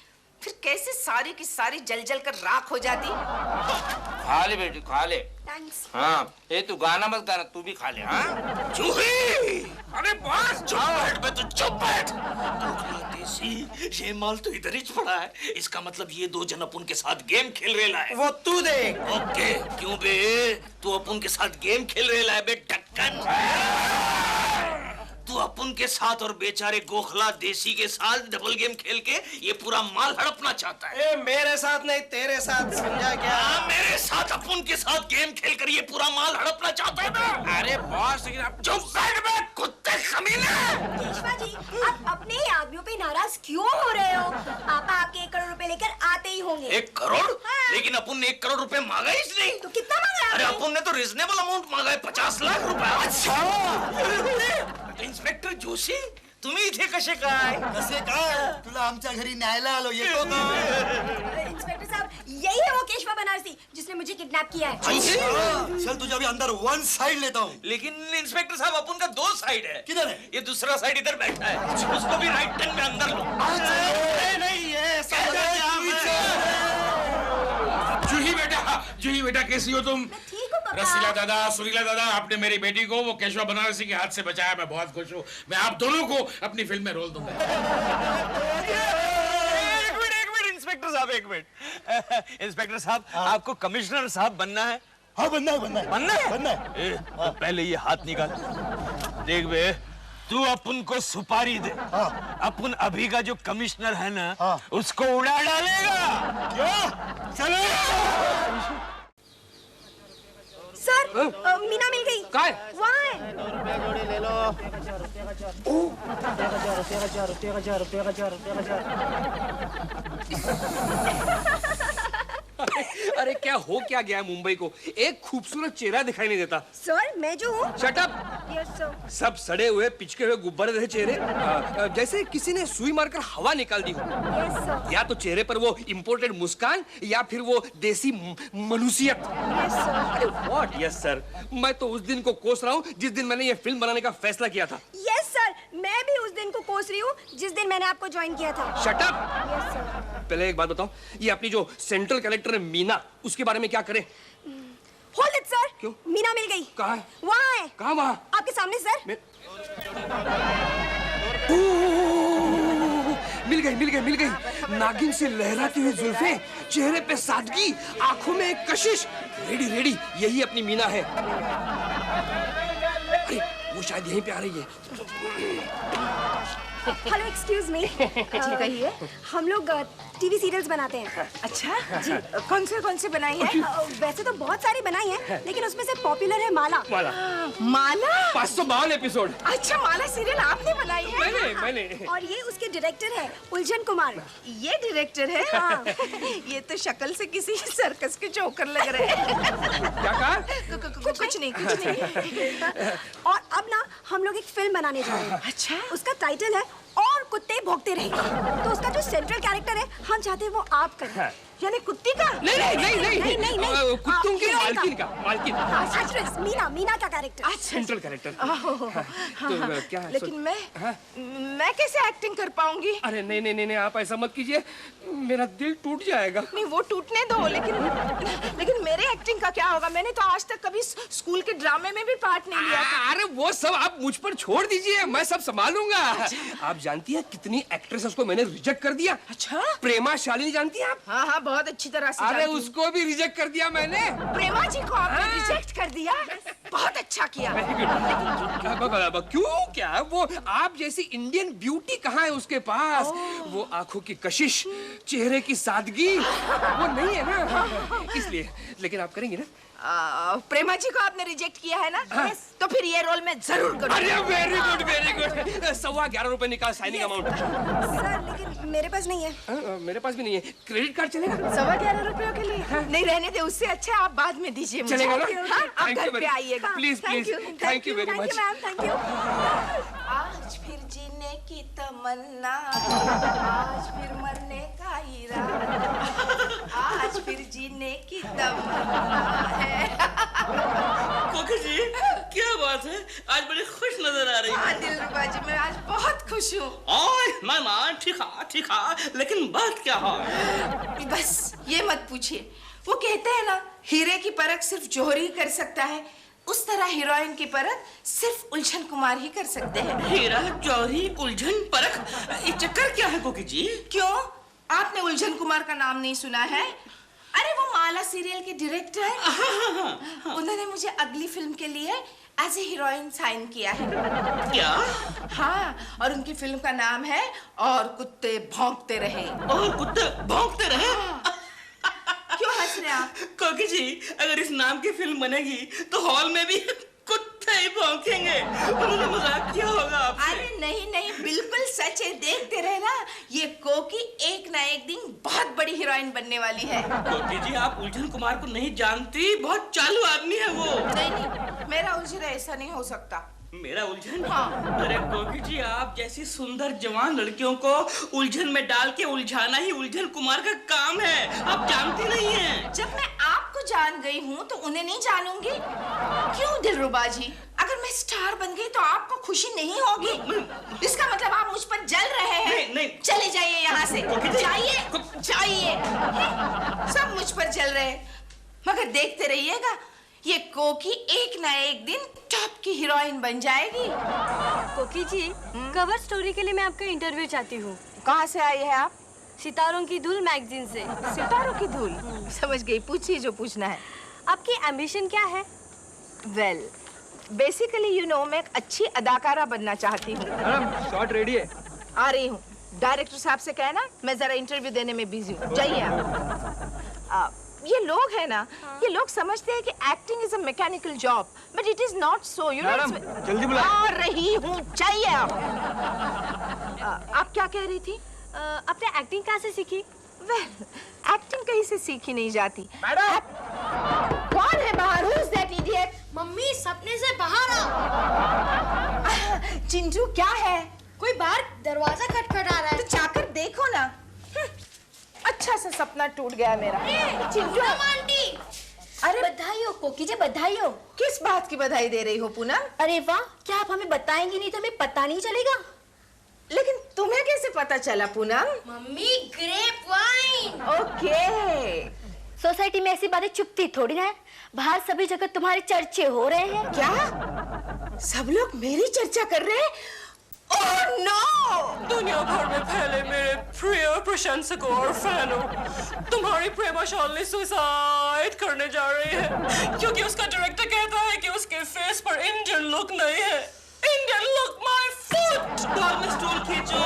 S11: फिर कैसे सारी की सारी जल जल कर राख हो जाती।
S6: खा ले बेटी, खा ले।
S7: थैंक्स।
S6: हाँ, ये तू गाना मत गाना, तू भी खा ले। हाँ
S1: जूही! अरे बस चुप बैठ बे, तू चुप बैठ। देसी, ये माल तो इधर ही पड़ा है। इसका मतलब ये 2 जन अपन के साथ गेम खेल रहे है।
S2: वो तू देख।
S1: ओके, क्यों बे? तू अपन के साथ गेम खेल रहे है बे ढक्कन। तू अपन के साथ और बेचारे गोखला देसी के साथ डबल गेम खेल के ये पूरा माल हड़पना चाहता है।
S2: ए, मेरे साथ नहीं, तेरे साथ, समझा क्या?
S1: मेरे साथ, अपन के साथ गेम खेल कर ये पूरा माल हड़पना चाहता है ना?
S6: अरे बॉस, लेकिन आप
S1: चुप बैठ बे, कुत्ते कमीने।
S7: केशवा जी, आप अपने ही आदमियों पे नाराज क्यों हो रहे हो? पापा आपके 1 करोड़ रुपए लेकर आते ही होंगे।
S1: 1 करोड़?
S7: हाँ।
S1: लेकिन अपन ने 1 करोड़ रुपए मांगा ही नहीं।
S7: तो कितना मांगा?
S1: अरे अपन ने तो रिजनेबल अमाउंट मांगा है, 50 लाख रुपए। अच्छा। इन्स्पेक्टर जोशी, तुम्ही इथे कसे काय?
S9: कसे काय? तुला आमच्या घरी न्यायला आलो, येतो का?
S7: इंस्पेक्टर साहब, यही है वो केशवा बनारसी जिसने मुझे किडनैप किया है।
S9: चल तुझे अभी अंदर 1 साइड लेता हूँ।
S1: लेकिन इंस्पेक्टर साहब, अपन का 2 साइड है।
S9: किधर है?
S1: ये दूसरा साइड इधर बैठा है, उसको भी राइट टर्न में अंदर लो।
S2: नहीं है,
S6: जूही बेटा, कैसी हो तुम?
S7: ठीक हूँ पापा।
S6: रसीला दादा, सुरीला दादा, आपने मेरी बेटी को वो केशवा बनारसी के हाथ से बचाया, मैं बहुत खुश हूँ। मैं आप दोनों को अपनी फिल्म में रोल दूंगा।
S4: एक मिनट इंस्पेक्टर साहब, 1 मिनट। इंस्पेक्टर साहब, आपको कमिश्नर साहब बनना है?
S9: हाँ, बनना है, बनना है।
S4: बनना है?
S9: बनना है।
S4: तो पहले ये हाथ निकाल। देख बे, तू अपन को सुपारी दे। अपन अभी का जो कमिश्नर है ना, उसको उड़ा डालेगा।
S9: क्यों? चलो।
S7: सर, मीना मिल गई।
S8: कहाँ है?
S7: वहाँ है।
S2: ले लो।
S12: अरे क्या हो क्या गया है मुंबई को? एक खूबसूरत चेहरा दिखाई नहीं देता।
S7: सर, मैं जो हूँ।
S12: Shut up.
S7: Yes sir.
S12: सब सड़े हुए पिचके हुए गुब्बारे रहे चेहरे, जैसे किसी ने सुई मारकर हवा निकाल दी हो।
S7: Yes sir.
S12: या तो चेहरे पर वो इम्पोर्टेड मुस्कान या फिर वो देसी मनुष्यत।
S7: Yes sir.
S12: अरे व्हाट? Yes sir. मैं तो उस दिन को कोस रहा हूँ जिस दिन मैंने ये फिल्म बनाने का फैसला किया था।
S7: यस सर, मैं भी उस दिन को कोस रही हूँ जिस दिन मैंने आपको ज्वाइन किया था।
S12: Shut up.
S7: Yes sir.
S12: पहले एक बात बताओ, ये अपनी जो सेंट्रल कैरेक्टर है मीना, उसके बारे में क्या करें?
S7: Hold it sir.
S12: क्यों?
S7: मीना मिल गई।
S12: कहाँ है?
S7: वहाँ है।
S12: कहाँ वहाँ?
S7: आपके सामने सर।
S12: मिल गई। नागिन से लहराती हुई जुल्फे, चेहरे पे सादगी, आंखों में एक कशिश। रेडी, यही अपनी मीना है। अरे वो शायद यहीं पे आ रही है।
S7: Hello, excuse me.
S11: कहिए।
S7: हम लोग टीवी सीरियल्स बनाते हैं।
S11: अच्छा जी, कौन से बनाई है?
S7: वैसे तो बहुत सारी बनाई हैं, लेकिन उसमें से पॉपुलर है माला।
S11: माला?
S12: 552 एपिसोड।
S11: अच्छा, माला सीरियल आपने बनाई है?
S12: मैंने।
S7: और ये उसके डायरेक्टर है उलझन कुमार।
S11: ये डायरेक्टर है? हाँ। ये तो शक्ल से किसी सर्कस के जोकर लग रहे हैं।
S12: क्या कहा?
S11: कुछ नहीं।
S7: और अब ना हम लोग एक फिल्म बनाने जा रहे हैं।
S11: अच्छा।
S7: उसका टाइटल है और कुत्ते भौंकते रहेंगे। तो उसका जो सेंट्रल कैरेक्टर है हम चाहते हैं वो आप करें।
S12: हाँ।
S7: यानी कुत्ती का?
S12: नहीं, कुत्तों की मालकिन का।
S7: एक्ट्रेस मीना का कैरेक्टर।
S12: Central character.
S11: तो
S12: क्या
S11: लेकिन मैं कैसे एक्टिंग कर पाऊंगी?
S12: अरे नहीं, आप ऐसा मत कीजिए, मेरा दिल टूट जाएगा।
S11: नहीं वो टूटने दो, लेकिन मेरे एक्टिंग का क्या होगा? मैंने तो आज तक कभी स्कूल के ड्रामे में भी पार्ट नहीं लिया।
S12: अरे वो सब आप मुझ पर छोड़ दीजिए, मैं सब संभालूंगा। आप जानती हैं कितनी एक्ट्रेसेस को मैंने रिजेक्ट कर दिया?
S11: अच्छा,
S12: प्रेमा शालिनी जानती हैं आप?
S11: हाँ, बहुत अच्छी तरह से।
S12: अरे उसको भी रिजेक्ट कर दिया मैंने।
S11: प्रेमा जी को आपने रिजेक्ट कर दिया? बहुत अच्छा किया।
S12: क्यों? क्या वो आप जैसी इंडियन ब्यूटी कहाँ है उसके पास? वो आंखों की कशिश, चेहरे की सादगी वो नहीं है ना, इसलिए। लेकिन आप करेंगी ना?
S11: प्रेमा जी को आपने रिजेक्ट किया है ना? तो फिर ये रोल मैं जरूर करूंगा।
S12: अरे वेरी गुड। 11.25 रुपए निकाल साइनिंग अमाउंट।
S7: सर लेकिन मेरे पास नहीं है।
S12: मेरे पास भी नहीं है। क्रेडिट कार्ड चलेगा?
S11: 11.25 रुपयों के लिए? नहीं रहने दे, उससे अच्छा आप बाद में दीजिए मुझे।
S12: चलेगा ना?
S11: आप घर पे आइएगा।
S12: Please thank you very much.
S7: Thank you.
S11: आज फिर जीने की तमन्ना, आज फिर मरने का इरादा, आज फिर जीने की तमन्ना है।
S3: कोकी जी क्या बात है, आज बड़ी खुश नजर आ रही है।
S11: हाँ दिलरुबा जी, मैं आज बहुत खुश हूँ।
S3: मैं ठीक है, लेकिन बात क्या है?
S11: बस ये मत पूछिए। वो कहते हैं ना, हीरे की परख सिर्फ जौहरी कर सकता है, उस तरह हीरोइन की परख सिर्फ उलझन कुमार ही कर सकते हैं।
S3: हीरा, जौहरी, उलझन, परख, ये चक्कर क्या है कोकी जी?
S11: क्यों, आपने उलझन कुमार का नाम नहीं सुना है? अरे वो माला सीरियल के डायरेक्टर हैं। उन्होंने मुझे अगली फिल्म के लिए एज ए हीरोइन साइन किया है।
S3: क्या?
S11: हाँ, और उनकी फिल्म का नाम है और कुत्ते भौंकते रहे।
S3: और कुत्ते भौंकते रहे?
S11: क्यों हंस रहे आप?
S3: कोकी जी, अगर इस नाम की फिल्म बनेगी तो हॉल में भी कुत्ते ही भौंकेंगे। उन्होंने मजाक किया होगा आपसे।
S11: अरे नहीं, बिल्कुल सच है। देखते रहे ना, ये कोकी एक ना एक दिन बहुत बड़ी हीरोइन बनने वाली है।
S3: कोकी जी, आप उलझन कुमार को नहीं जानती, बहुत चालू आदमी है वो।
S11: नहीं, मेरा उलझन ऐसा नहीं हो सकता।
S3: मेरा उलझन?
S11: हाँ।
S3: अरे कोकी जी, आप जैसी सुंदर जवान लड़कियों को उलझन में डाल के उलझाना ही उलझन कुमार का काम है। आप जानती नहीं हैं।
S11: जब मैं आपको जान गई हूँ तो उन्हें नहीं जानूंगी? क्यों दिलरुबा जी, अगर मैं स्टार बन गई तो आपको खुशी नहीं होगी? इसका मतलब आप मुझ पर जल रहे हैं।
S3: नहीं।
S11: चले जाइए यहाँ से। जाइए। सब मुझ पर जल रहे हैं, मगर देखते रहिएगा, ये कोकी एक ना एक दिन टॉप की हीरोइन बन जाएगी।
S13: कोकी जी, कवर स्टोरी के लिए मैं आपका इंटरव्यू चाहती हूँ।
S11: कहाँ से आई है आप?
S13: सितारों की धूल मैगजीन से।
S11: सितारों की धूल? समझ गई, पूछिए जो पूछना है।
S13: आपकी एम्बिशन क्या है?
S11: वेल, बेसिकली यू नो, मैं एक अच्छी अदाकारा बनना चाहती हूँ।
S12: मैडम शॉट रेडी है।
S11: आ रही हूँ। डायरेक्टर साहब से कहना मैं जरा इंटरव्यू देने में बिजी हूँ। जाइए आप। ये लोग है ना, ये लोग समझते हैं कि acting is a mechanical job, but it is not so. You know,
S12: जल्दी बुलाएं।
S11: आ रही हूँ, चाहिए आप क्या कह रही थी?
S13: आपने एक्टिंग कहाँ से सीखी?
S11: वेल, एक्टिंग कहीं से सीखी नहीं जाती।
S12: मैडम,
S11: कौन है बाहर? Who's that idiot?
S13: मम्मी, सपने से बाहर आओ।
S11: चिंटू, क्या है?
S13: कोई बाहर दरवाजा खटखटा रहा है।
S11: तो जाकर देखो ना। अच्छा सा सपना टूट गया मेरा। चिंटू
S13: आंटी,
S11: अरे
S13: बधाई हो कोकी जी, बधाई हो।
S11: किस बात की बधाई दे रही हो पूनम?
S13: अरे वाह, क्या आप हमें बताएंगी नहीं तो हमें पता नहीं चलेगा?
S11: लेकिन तुम्हें कैसे पता चला Poonam?
S13: Mummy, grape wine.
S11: Okay.
S13: Society में ऐसी बातें चुपती थोड़ी ना है, बाहर सभी जगह तुम्हारे चर्चे हो रहे हैं।
S11: क्या सब लोग मेरी चर्चा कर रहे हैं? Oh no!
S5: दुनिया भर में फैले मेरे प्रिय प्रशंसकों और फैनों, तुम्हारी प्रेमा शालिनी सुसाइड करने जा रही है क्योंकि उसका डायरेक्टर कहता है कि उसके फेस पर इंडियन लुक नहीं है। Indian look my foot.
S3: डाल में स्टूल खींचो।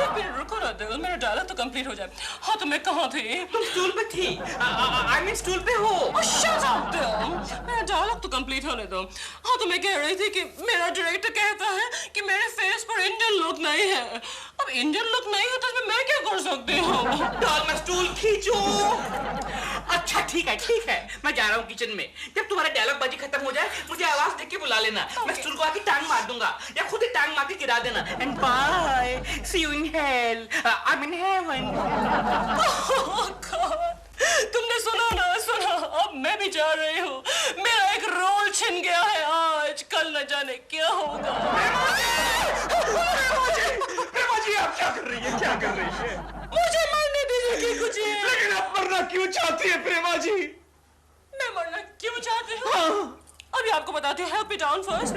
S5: एक मिनट रुको ना दिल, मेरा डायलॉग तो कंप्लीट हो जाए। हाँ, तो मैं कहाँ थी?
S3: तुम स्टूल पे थी। आई मीन स्टूल पे हो।
S5: शट अप दिल, मेरा डायलॉग तो कंप्लीट होने दो। हाँ, तो मैं कह रही थी कि मेरा डायरेक्टर कहता है कि मेरे फेस पर इंडियन लुक नहीं है। अब अब इंडियन लुक नहीं है तो इसमें मैं क्या कर सकती हूँ?
S3: डॉल मैं स्टूल खींचूं? अच्छा ठीक है, मैं जा रहा हूँ किचन में। जब तुम्हारा डायलॉग बाजी खत्म हो जाए मुझे आवाज देख के बुला लेना। मैं स्टूल को आके टांग मार दूंगा या खुद ही टांग मार के गिरा देना। And bye, see you in hell, I mean heaven.
S5: तुमने सुना, अब मैं भी जा रही हूँ। मेरा एक रोल छिन गया है आज, कल न जाने क्या होगा।
S1: प्रेमा जी आप क्या कर रही है?
S5: मुझे मरने दीजिए कुछ।
S1: लेकिन आप मरना क्यों चाहती है प्रेमा जी?
S5: मैं मरना क्यों चाहती हूँ? अभी आपको बताती हूँ। Help me down first.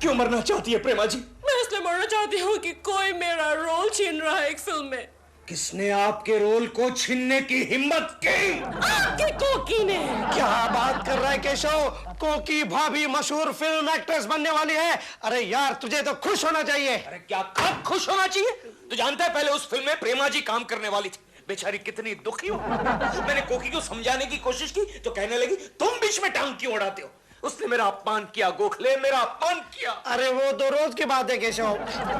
S1: क्यों मरना चाहती है प्रेमा जी?
S5: मैं इसलिए मरना चाहती हूँ कि कोई मेरा रोल छीन रहा है एक फिल्म में।
S2: किसने आपके रोल को छीनने की हिम्मत की?
S5: आपके कोकी ने।
S2: क्या बात कर रहा है केशव? कोकी भाभी मशहूर फिल्म एक्ट्रेस बनने वाली है। अरे यार तुझे तो खुश होना चाहिए।
S1: अरे क्या कब खुश होना चाहिए? तू जानता है पहले उस फिल्म में प्रेमा जी काम करने वाली थी, बेचारी कितनी दुखी हो। मैंने कोकी को समझाने की कोशिश की तो कहने लगी तुम बीच में टांग क्यों उड़ाते हो। उसने मेरा अपमान किया गोखले, मेरा अपमान किया।
S2: अरे वो तो रोज की बात है केशव।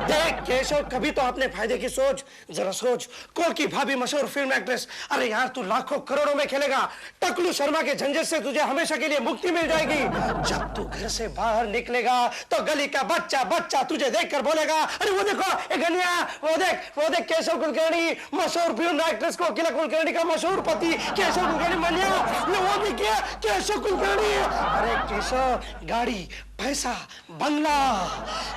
S2: देख केशव, कभी तो अपने फायदे की सोच। जरा सोच, कोकी भाभी मशहूर फिल्म एक्ट्रेस। अरे यार तू लाखों करोड़ों में खेलेगा। टकलू शर्मा के झंझट से तुझे हमेशा के लिए मुक्ति मिल जाएगी। जब तू घर से बाहर निकलेगा तो गली का बच्चा तुझे देखकर बोलेगा अरे वो देखो एक गनिया, वो देख केशव कुलकर्णी मशहूर फिल्म एक्ट्रेस कोकिला कुलकर्णी का मशहूर पति केशव कुलकर्णी मनिया, वो भी क्या केशव कुलकर्णी। अरे केशव, गाड़ी, पैसा, बंगला।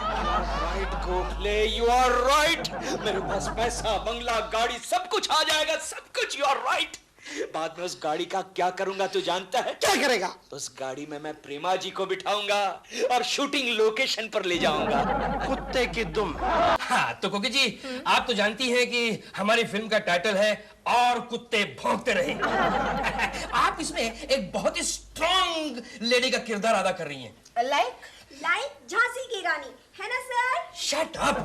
S1: Right Gokhale, you are right. मेरे पास पैसा, बंगला, गाड़ी सब कुछ आ जाएगा, सब कुछ। You are right. बाद में उस गाड़ी का क्या करूंगा तू जानता है?
S2: क्या करेगा?
S1: उस गाड़ी में मैं प्रेमा जी को बिठाऊंगा और शूटिंग लोकेशन पर ले जाऊंगा।
S2: कुत्ते की दुम।
S12: हाँ तो कोकी जी आप तो जानती हैं कि हमारी फिल्म का टाइटल है और कुत्ते भौंकते रहे। आप इसमें एक बहुत ही स्ट्रॉन्ग लेडी का किरदार अदा कर रही हैं।
S7: लाइक झांसी की रानी है ना सर?
S12: Shut up.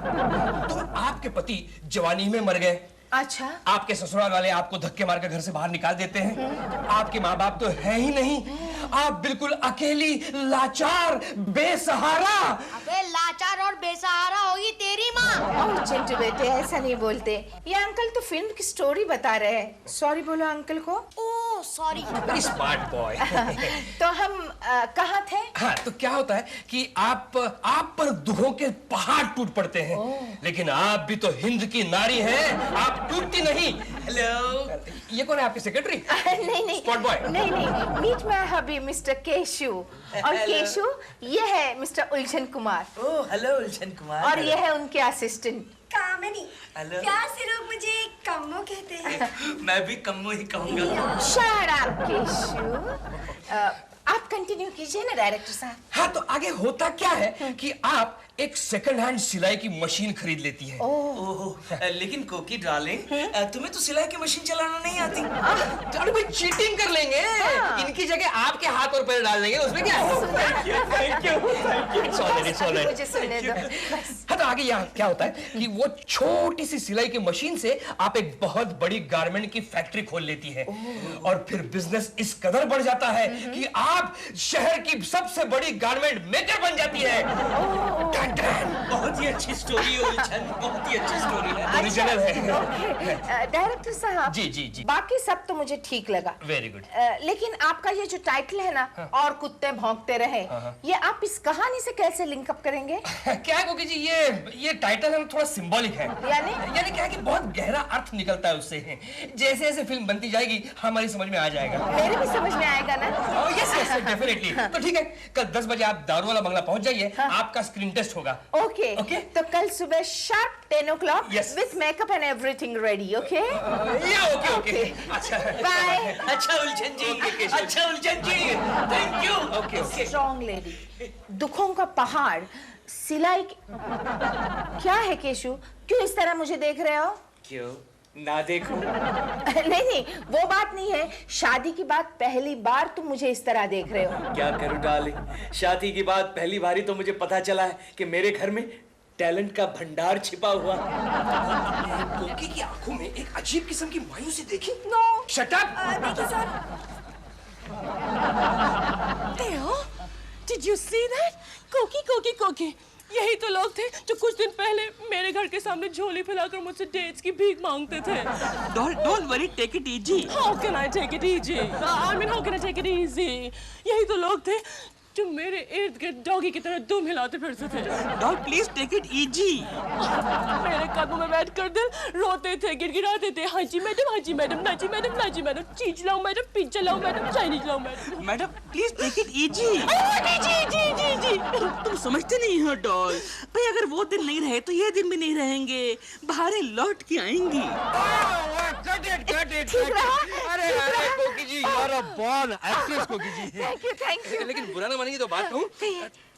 S12: तो आपके पति जवानी में मर गए।
S11: अच्छा।
S12: आपके ससुराल वाले आपको धक्के मारकर घर से बाहर निकाल देते हैं। आपके माँ बाप तो है ही नहीं। आप बिल्कुल अकेली, लाचार, बेसहारा।
S11: अबे लाचार और बेसहारा होगी तेरी माँ। चिंटू बेटे ऐसा नहीं बोलते। ये अंकल तो फिल्म की स्टोरी बता रहे हैं। सॉरी बोलो अंकल को।
S7: Oh sorry.
S12: Very smart boy.
S11: तो हम कहाँ थे?
S12: हाँ तो क्या होता है कि आप पर दुखों के पहाड़ टूट पड़ते हैं। लेकिन आप भी तो हिंद की नारी हैं, आप टूटती नहीं। हेलो, ये कौन है आपकी सेक्रेटरी?
S11: नहीं
S12: स्पॉट बॉय।
S11: नहीं meet my hubby mister Keshu. और केशु ये है मिस्टर उलझन कुमार।
S3: ओह हेलो उलझन कुमार।
S11: और ये है उनके असिस्टेंट
S7: कामिनी। प्यार से लोग मुझे कम्मो कहते हैं।
S3: मैं भी कम्मो ही कहूंगा।
S11: Shut up Keshu. आप कंटिन्यू कीजिए ना डायरेक्टर साहब।
S12: हाँ तो आगे होता क्या है कि आप एक सेकंड हैंड सिलाई की मशीन खरीद लेती है।
S3: ओह लेकिन कोकी डार्लिंग तुम्हें तो सिलाई की मशीन चलाना नहीं आती।
S12: अरे भाई चीटिंग कर लेंगे। इनकी जगह आपके हाथ और पैर डाल देंगे, उसमें क्या है?
S3: Thank you.
S11: मुझे सुनने दो।
S12: हाँ तो आगे यहाँ क्या होता है कि वो छोटी सी सिलाई की मशीन से आप एक बहुत बड़ी गारमेंट की फैक्ट्री खोल लेती है। और फिर बिजनेस इस कदर बढ़ जाता है कि आप शहर की सबसे बड़ी गारमेंट मेकर बन जाती है।
S3: बहुत ही अच्छी स्टोरी है उलझन, बहुत ही अच्छी स्टोरी है।
S12: ओरिजिनल है।
S11: डायरेक्टर साहब
S12: जी।
S11: बाकी सब तो मुझे ठीक लगा।
S12: Very good.
S11: लेकिन आपका ये जो टाइटल है ना, और कुत्ते भौंकते रहे, ये आप इस कहानी से कैसे लिंकअप करेंगे?
S12: क्या है कोकी जी, ये टाइटल है थोड़ा सिंबॉलिक है। यानी क्या है कि बहुत गहरा अर्थ निकलता है उससे। जैसे जैसे फिल्म बनती जाएगी हमारी समझ में आ जाएगा।
S11: मेरे भी समझ में आएगा ना?
S12: Yes definitely. तो ठीक है, कल 10 बजे आप दारू वाला बंगला पहुंच जाइए। आपका स्क्रीन टेस्ट होगा।
S11: ओके। तो कल सुबह sharp 10 o'clock
S12: Yes.
S11: with makeup and everything ready, okay?
S12: Okay. अच्छा
S11: Bye.
S3: अच्छा उलझन जी, अच्छा उलझन जी, thank you.
S12: Okay.
S11: Strong lady. दुखों का पहाड़, सिलाई क्या है केशु? क्यों इस तरह मुझे देख रहे हो?
S1: क्यों ना देखो?
S11: नहीं वो बात नहीं है। शादी की बात पहली बार तुम मुझे इस तरह देख रहे हो।
S1: क्या करूं डार्लिंग, शादी की बात पहली बारी तो मुझे पता चला है कि मेरे घर में टैलेंट का भंडार छिपा हुआ।
S12: कोकी की आंखों में एक अजीब किस्म की मायूसी देखी।
S7: नो।
S12: Shut up.
S7: देखिए sir.
S5: Theo, did you see that? Koki. यही तो लोग थे जो कुछ दिन पहले मेरे घर के सामने झोली फैलाकर मुझसे डेट्स की भीख मांगते थे।
S3: Don't worry, take it easy.
S5: How can I take it easy? I mean, how can I take it easy? यही तो लोग थे जो मेरे इर्द गिर्द डॉगी की तरह दुम हिलाते फिरते थे।
S3: Dog, please take it easy.
S5: मेरे कदमों में बैठकर दिल रोते थे, गिड़गिड़ाते थे। हाँ जी मैडम, ना जी मैडम, चीज लाऊं मैडम, पिज्जा लाऊं मैडम, चाइनीज लाऊं madam.
S3: Madam, please take it easy.
S5: जी।
S3: तुम समझते नहीं हो डॉल, भाई अगर वो दिन नहीं रहे तो ये दिन भी नहीं रहेंगे, बाहर लौट के आएंगी।
S12: अरे कोकी जी, you are a born actress, कोकी जी।
S11: Thank you.
S12: लेकिन बुरा ना मानेंगे तो बात कहूं,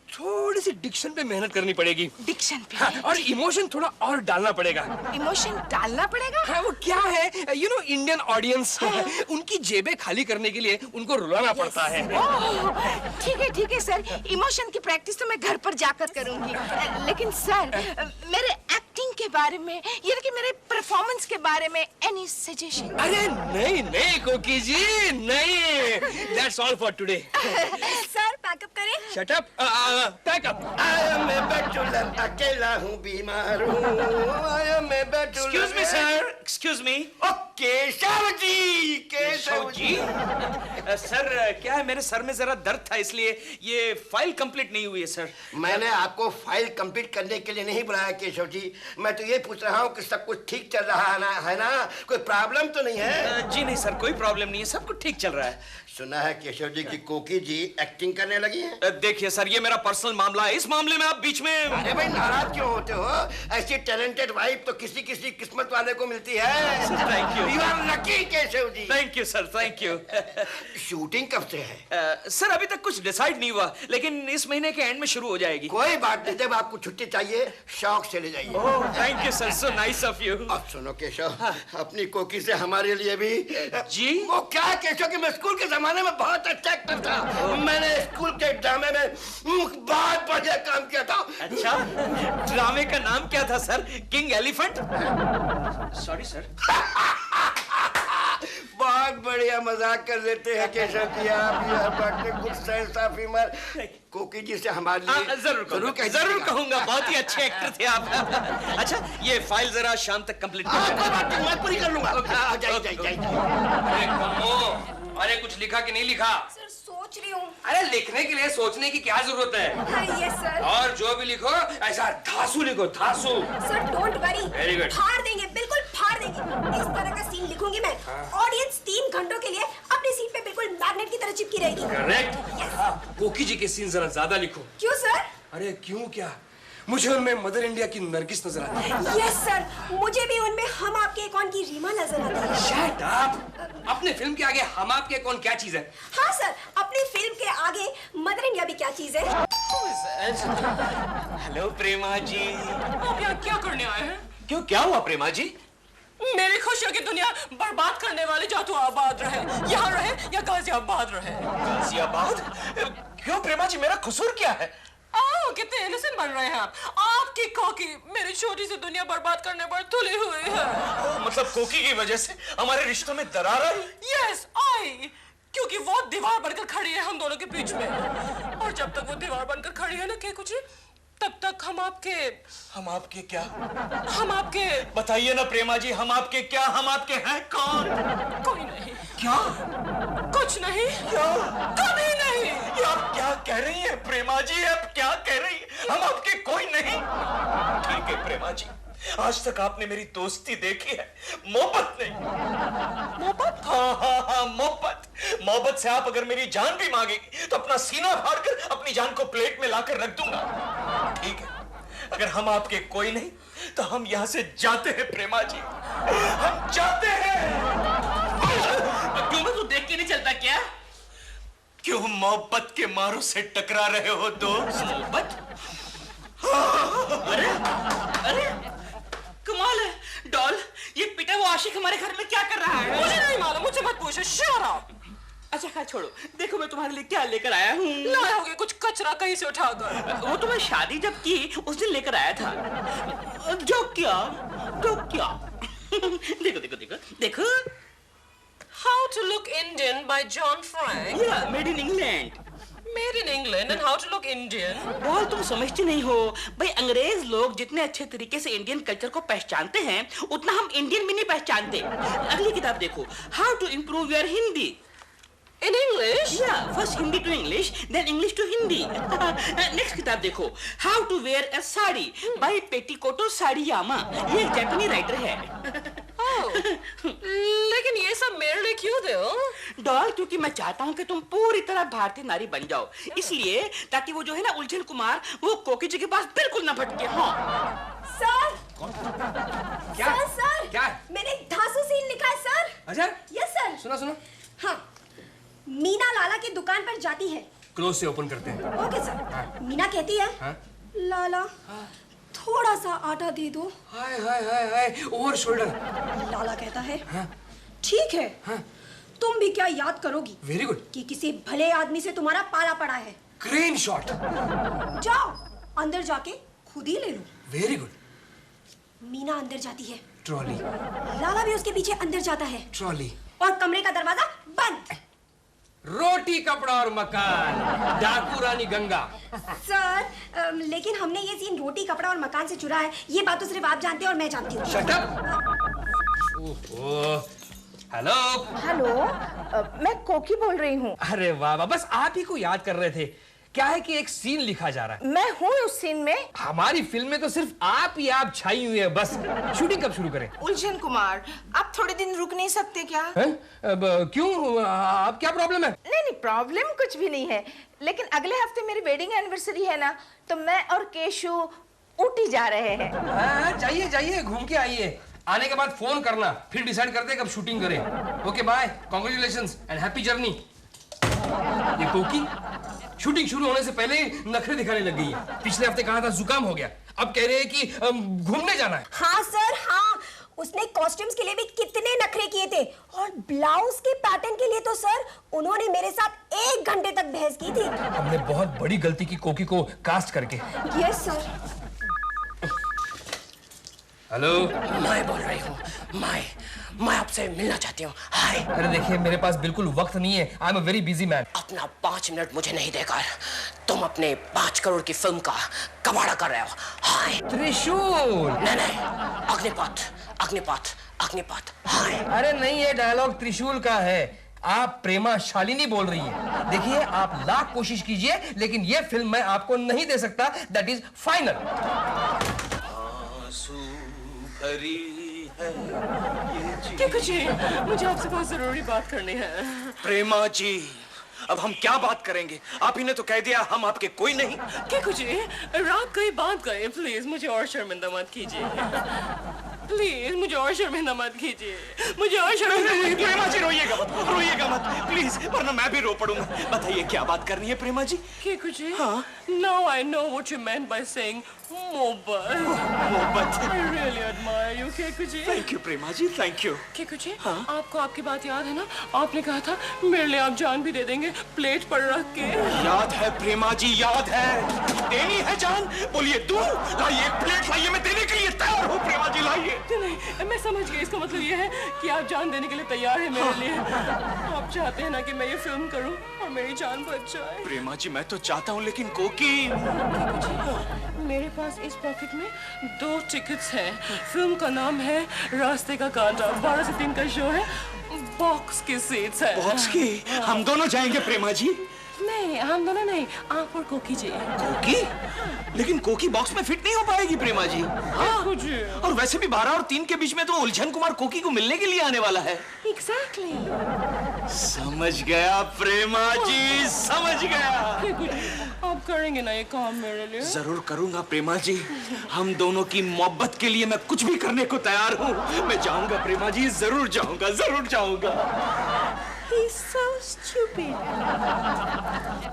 S12: थोड़ी सी डिक्शन पे मेहनत करनी पड़ेगी।
S11: डिक्शन पे?
S12: हाँ, और इमोशन थोड़ा और डालना पड़ेगा।
S11: इमोशन डालना पड़ेगा?
S12: हाँ, वो क्या है, इंडियन ऑडियंस, उनकी जेबें खाली करने के लिए उनको रुलाना पड़ता है।
S11: ठीक है सर, इमोशन की प्रैक्टिस तो मैं घर पर जाकर करूंगी। लेकिन सर, मेरे एक्टिंग के बारे में, यानी कि मेरे परफॉर्मेंस के बारे में एनी सजेशन?
S12: अरे नहीं कोकी जी, नहीं। That's all for today.
S7: Sir pack up करें?
S12: Shut up. Pack-up.
S2: मैं बैठूलर अकेला हूँ, बीमार हूँ। मैं बैठूलर।
S1: Excuse me, sir. Excuse me.
S2: Keshav ji.
S1: Sir क्या है, मेरे सर में जरा दर्द था, इसलिए ये फाइल कंप्लीट नहीं हुई है सर।
S2: मैंने आपको फाइल कंप्लीट करने के लिए नहीं बुलाया केशव जी, मैं तो ये पूछ रहा हूँ कि सब कुछ ठीक चल रहा है ना, कोई प्रॉब्लम तो नहीं है?
S1: जी नहीं सर, कोई प्रॉब्लम नहीं है, सब कुछ ठीक चल रहा है।
S2: सुना है केशव जी की कोकी जी एक्टिंग करने लगी है।
S1: देखिए सर, ये मेरा पर्सनल मामला है, इस मामले में आप बीच में।
S2: अरे भाई नाराज क्यों होते हो? ऐसी टैलेंटेड वाइफ तो किसी किस्मत वाले को मिलती है।
S1: Thank you.
S2: You are lucky Keshav ji.
S1: Thank you sir, thank you.
S2: Shooting कब से है?
S1: सर अभी तक कुछ डिसाइड नहीं हुआ, लेकिन इस महीने के एंड में शुरू हो जाएगी।
S2: कोई बात नहीं, जब आपको छुट्टी चाहिए शौक से ले जाइए।
S1: Thank you sir, so nice of you.
S2: अब सुनो केशव, अपनी कोकी से हमारे लिए भी।
S1: जी?
S2: वो क्या केशव कि मैं स्कूल के जमाने में बहुत अच्छा एक्टर था, मैंने स्कूल के ड्रामे में बहुत बढ़िया काम किया था।
S1: अच्छा, ड्रामे का नाम क्या था sir? King elephant? Sorry sir.
S2: बहुत बढ़िया मजाक कर लेते हैं केशव जी आप। You have good sense of humour. कोकी जी से हमारे लिए
S1: जरूर कहूंगा, बहुत ही अच्छे एक्टर थे आप। अच्छा, ये फाइल जरा शाम तक कंप्लीट
S2: कर। मैं पूरी कर लूंगा। जाइए।
S12: अरे कुछ लिखा कि नहीं लिखा?
S7: सर सोच रही हूँ।
S12: अरे लिखने के लिए सोचने की क्या जरूरत है?
S7: हाँ, यस सर।
S12: और जो भी लिखो ऐसा धांसू लिखो, धांसू।
S7: Sir don't worry,
S12: Very good.
S7: फाड़ देंगे, बिल्कुल फाड़ देंगे। इस तरह का सीन लिखूंगी मैं, ऑडियंस 3 घंटों के लिए अपनी सीट पे बिल्कुल मैग्नेट की तरह चिपकी रहेगी।
S12: करेक्ट। कोकी जी के सीन जरा ज्यादा लिखो।
S7: क्यों सर?
S12: अरे क्यों क्या, मुझे उनमें मदर इंडिया की नरगिस नजर आती है।
S7: यस सर, मुझे भी उनमें हम आपके कौन की रीमा नजर आती है।
S12: Shut up. अपने फिल्म के आगे हम आपके कौन क्या चीज है?
S7: हाँ सर, अपनी फिल्म के आगे मदर इंडिया भी क्या चीज है।
S1: हेलो प्रेमा जी।
S5: आप यहाँ क्या करने आए हैं?
S1: क्यों, क्या हुआ प्रेमा जी?
S5: मेरी खुशियों की दुनिया बर्बाद करने वाले जा तो आबाद रहे, यहाँ रहे या गाजियाबाद रहे।
S1: गाजियाबाद? क्यों प्रेमा जी, मेरा कसूर क्या है?
S5: कितने इनोसेंट बन रहे हैं आप। आपकी कोकी मेरी छोटी सी दुनिया बर्बाद करने पर तुली हुई है।
S1: मतलब कोकी की वजह से हमारे रिश्तों में दरार आई?
S5: यस आई, क्योंकि वो दीवार बनकर खड़ी है हम दोनों के बीच में, और जब तक वो दीवार बनकर खड़ी है ना के कुछ, तब तक हम आपके
S1: क्या?
S5: हम आपके
S1: बताइए ना प्रेमा जी, हम आपके क्या, हम आपके हैं कौन?
S5: कोई नहीं।
S1: क्या?
S5: कुछ नहीं।
S1: क्या?
S5: कभी नहीं।
S1: ये आप क्या कह रही हैं प्रेमा जी, आप क्या कह रही हैं? हम आपके कोई नहीं। ठीक है प्रेमा जी, आज तक आपने मेरी दोस्ती देखी है, मोहब्बत नहीं।
S5: मोहब्बत?
S1: हाँ, मोहब्बत से आप अगर मेरी जान भी मांगेगी तो अपना सीना फाड़कर अपनी जान को प्लेट में लाकर रख दूंगा। ठीक है, अगर हम आपके कोई नहीं तो हम यहाँ से जाते हैं प्रेमा जी, हम जाते हैं।
S3: क्यों, मैं तू देख के नहीं चलता क्या?
S1: क्यों मोहब्बत के मारों से टकरा रहे हो दोस्त?
S3: मोहब्बत? अरे कमाल है डॉल, ये पिटा वो आशिक हमारे घर में क्या कर रहा है?
S5: मुझे नहीं मालूम, मुझे मत पूछो। Shut up.
S3: अच्छा खैर छोड़ो, देखो मैं तुम्हारे लिए क्या लेकर आया हूँ।
S5: लाया होगे कुछ कचरा कहीं से उठाकर।
S3: वो तो मैं शादी जब की उस दिन लेकर आया था। जो क्या देखो
S5: How to Look Indian by John Frank.
S3: Yeah, made in England.
S5: Made in England and how to look Indian.
S3: Doll, तुम समझते नहीं हो भाई, अंग्रेज लोग जितने अच्छे तरीके से इंडियन कल्चर को पहचानते हैं उतना हम इंडियन भी नहीं पहचानते। अगली किताब देखो, how to improve your Hindi.
S5: In English?
S3: Yeah, first Hindi to English, then English to Hindi. Next किताब देखो, How to wear a sari by Petticoat Sariyama। ये एक जापानी राइटर है।
S5: लेकिन ये सब मेरे लिए क्यों दे हो?
S3: डॉल, क्योंकि मैं चाहता हूँ कि तुम पूरी तरह भारतीय नारी बन जाओ, इसलिए ताकि वो जो है ना उलझन कुमार, वो कोकी जी के पास बिल्कुल ना भटके। हाँ
S7: सर।
S12: क्या?
S7: सर
S12: क्या?
S7: मैंने एक धांसू सीन लिखा है सर।
S12: अच्छा?
S7: Yes sir.
S12: सुनो सुनो।
S7: हाँ, मीना लाला की दुकान पर जाती है।
S12: क्लोज से ओपन करते हैं।
S7: Okay sir. मीना कहती है, लाला थोड़ा सा आटा दे दो।
S12: हाय हाय हाय हाय, ओवर शोल्डर।
S7: लाला कहता है, ठीक है, तुम भी क्या याद करोगी?
S12: Very good.
S7: कि किसी भले आदमी से तुम्हारा पाला पड़ा है।
S12: Crane shot.
S7: जाओ अंदर जाके खुद ही ले लो।
S12: Very good.
S7: मीना अंदर जाती है।
S12: ट्रॉली।
S7: लाला भी उसके पीछे अंदर जाता है।
S12: ट्रॉली।
S7: और कमरे का दरवाजा बंद।
S12: रोटी कपड़ा और मकान, डाकू रानी गंगा।
S7: सर, लेकिन हमने ये सीन रोटी कपड़ा और मकान से चुरा है, ये बात तो सिर्फ आप जानते हैं और मैं जानती हूँ।
S12: Shut up. ओहो। हेलो।
S11: हेलो, मैं कोकी बोल रही हूँ।
S12: अरे वाह वाह, बस आप ही को याद कर रहे थे। क्या है कि एक सीन लिखा जा रहा है।
S11: मैं हूँ उस सीन में।
S12: हमारी फिल्म में तो सिर्फ आप ही आप छाई हुई है बस। शूटिंग कब शुरू करें?
S11: उलझन कुमार, आप थोड़े दिन रुक नहीं सकते क्या?
S12: क्यों? आप क्या प्रॉब्लम है?
S11: नहीं, प्रॉब्लम कुछ भी नहीं है, लेकिन अगले हफ्ते मेरी वेडिंग एनिवर्सरी है ना, तो मैं और केशु ऊटी जा रहे हैं।
S12: जाइए जाइए, घूम के आइए। आने के बाद फोन करना, फिर डिसाइड करते हैं कब शूटिंग करें। Okay bye, congratulations and happy journey. ये कोकी शूटिंग शुरू होने से पहले ही नखरे दिखाने लग गई है। पिछले हफ्ते कहा था जुकाम हो गया, अब कह रहे हैं कि घूमने जाना है।
S7: हाँ सर, हाँ, उसने कॉस्ट्यूम्स के लिए भी कितने नखरे किए थे, और ब्लाउज के पैटर्न के लिए तो सर उन्होंने मेरे साथ 1 घंटे तक बहस की थी।
S12: हमने बहुत बड़ी गलती की कोकी को कास्ट करके।
S7: Yes sir.
S2: हेलो, मैं बोल रही हूँ। मैं आपसे मिलना चाहती हूँ। हाय।
S12: अरे देखिए, मेरे पास बिल्कुल वक्त नहीं है। I am a very busy man.
S2: अपना 5 मिनट मुझे नहीं देकर तुम अपने 5 करोड़ की फिल्म का कबाड़ा कर रहे हो। हाय।
S12: त्रिशूल।
S2: नहीं, अग्निपथ अग्निपथ अग्निपथ। हाय।
S12: अरे नहीं, ये डायलॉग त्रिशूल का है। आप प्रेमा शालिनी बोल रही हैं। देखिए, आप लाख कोशिश कीजिए, लेकिन ये फिल्म मैं आपको नहीं दे सकता। That is final.
S5: क्या जी, मुझे आपसे बहुत जरूरी बात करनी है।
S4: प्रेमा जी, अब हम क्या बात करेंगे? आप ही ने तो कह दिया हम आपके कोई नहीं।
S5: क्या जी, रात गई बात गई, प्लीज मुझे और शर्मिंदा मत कीजिए। प्लीज मुझे और शर्मिंदा मत कीजिए, मुझे और शर्मिंदा।
S4: प्रेमा जी रोइएगा मत प्लीज, वरना मैं भी रो पड़ूंगा। बताइए क्या बात करनी है प्रेमा जी?
S5: क्या जी? हाँ। Now I know what you meant by saying मोहब्बत। I really admire you, Keku ji.
S4: Thank you Prema ji, thank you।
S5: Keku जी, आपको आपकी बात याद है ना? आपने कहा था मेरे लिए आप जान भी दे देंगे प्लेट पर रख के।
S4: याद है प्रेमा जी, याद है। देनी है जान? बोलिए, दूं? लाइए, एक प्लेट लाइए, मैं देने के लिए तैयार हूँ प्रेमा जी, लाइए।
S5: नहीं, मैं समझ गई। इसका मतलब ये है कि आप जान देने के लिए तैयार हैं मेरे लिए। आप चाहते हैं ना कि मैं ये फिल्म करूं और मेरी जान बच जाए।
S4: प्रेमा जी, मैं तो चाहता हूँ, लेकिन कोकी।
S5: मेरे पास इस पॉकेट में 2 टिकट्स हैं। फिल्म का नाम है रास्ते का कांटा। 12 से 3 का शो है। बॉक्स की सीट्स है।
S4: बॉक्स की? हम दोनों जाएंगे प्रेमा जी?
S5: नहीं, हम दोनों नहीं, आप और कोकी जी।
S4: कोकी? लेकिन कोकी बॉक्स में फिट नहीं हो पाएगी प्रेमा जी। और वैसे भी 12 और 3 के बीच में तो उलझन कुमार कोकी को मिलने के लिए आने वाला है।
S5: Exactly।
S4: समझ गया प्रेमा जी, समझ गया।
S5: आप करेंगे ना ये काम मेरे लिए?
S4: जरूर करूंगा प्रेमा जी। हम दोनों की मोहब्बत के लिए मैं कुछ भी करने को तैयार हूँ। मैं जाऊंगा प्रेमा जी, जरूर जाऊंगा, जरूर जाऊंगा।
S11: He's so stupid।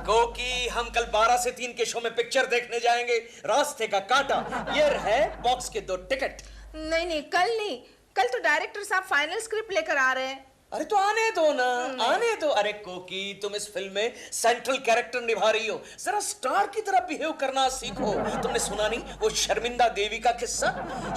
S1: कोकी, हम कल 12 से 3 के शो में पिक्चर देखने जाएंगे, रास्ते का कांटा। ये है बॉक्स के 2 टिकट।
S11: नहीं, कल नहीं, कल तो डायरेक्टर साहब फाइनल स्क्रिप्ट लेकर आ रहे हैं।
S1: अरे तो आने दो ना, आने दो। अरे कोकी, तुम इस फिल्म में सेंट्रल कैरेक्टर निभा रही हो, जरा स्टार की तरह बिहेव करना सीखो। तुमने सुना नहीं वो शर्मिंदा देवी का किस्सा?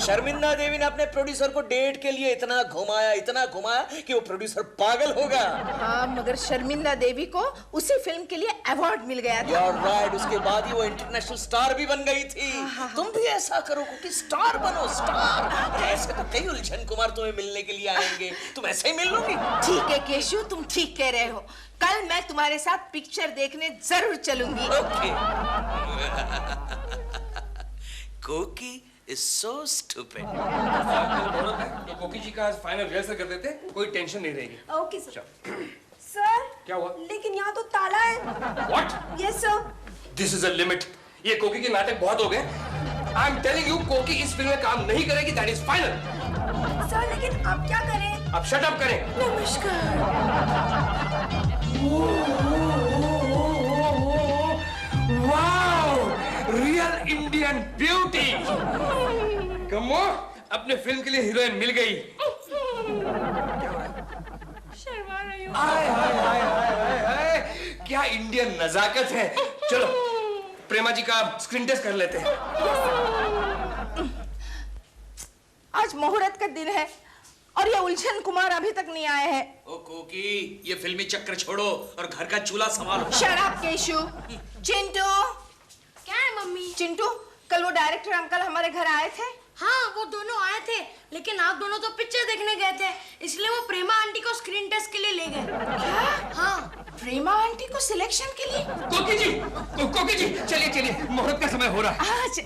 S1: शर्मिंदा देवी ने अपने प्रोड्यूसर को डेट के लिए इतना घुमाया कि वो प्रोड्यूसर पागल हो गया।
S11: हाँ, मगर शर्मिंदा देवी को उसी फिल्म के लिए अवार्ड मिल गया था।
S1: राइट, उसके बाद ही वो इंटरनेशनल स्टार भी बन गई थी। तुम भी ऐसा करो कि स्टार बनो, स्टार। ऐसे तो कई उलझन कुमार तुम्हें मिलने के लिए आएंगे, तुम ऐसे ही मिल लोगी।
S11: ठीक है केशु, तुम ठीक कह रहे हो। कल मैं तुम्हारे साथ पिक्चर देखने जरूर चलूंगी।
S1: ओके। कोकी is so stupid.
S12: तो कोकी जी का फाइनल रिहर्सल कर देते, कोई टेंशन नहीं रहेगी।
S7: Okay sir. सर,
S12: क्या हुआ?
S7: लेकिन यहाँ तो ताला है।
S12: What?
S7: Yes sir.
S12: This is a limit. ये कोकी के नाटक बहुत हो गए। आई एम टेलिंग यू, कोकी इस फिल्म में काम नहीं करेगी, दैट इज फाइनल।
S7: सर, लेकिन अब क्या करें?
S12: अब शट अप करें।
S7: नमस्कार।
S12: Wow, real Indian beauty. कमो, अपने फिल्म के लिए हीरोइन मिल गई।
S5: शर्मा रही हूँ।
S12: हाय हाय हाय हाय हाय, क्या इंडियन नजाकत है। चलो प्रेमा जी का स्क्रीन टेस्ट कर लेते हैं।
S11: आज मुहूर्त का दिन है और ये उलझन कुमार अभी तक नहीं आए हैं।
S1: ओ कोकी, ये फिल्मी चक्कर छोड़ो और घर का चूल्हा संभालो।
S11: शराब केशु। चिंटू।
S13: क्या है मम्मी?
S11: चिंटू, कल वो डायरेक्टर अंकल हमारे घर आए थे।
S13: हाँ, वो दोनों आए थे, लेकिन आप दोनों तो पिक्चर देखने गए थे, इसलिए वो प्रेमा आंटी को स्क्रीन टेस्ट के लिए ले गए।
S11: क्या?
S13: हाँ,
S11: प्रेमा आंटी को सिलेक्शन के लिए?
S12: कोकी जी, कोकी जी, चलिए चलिए, मुहूर्त का समय हो रहा है।
S11: आज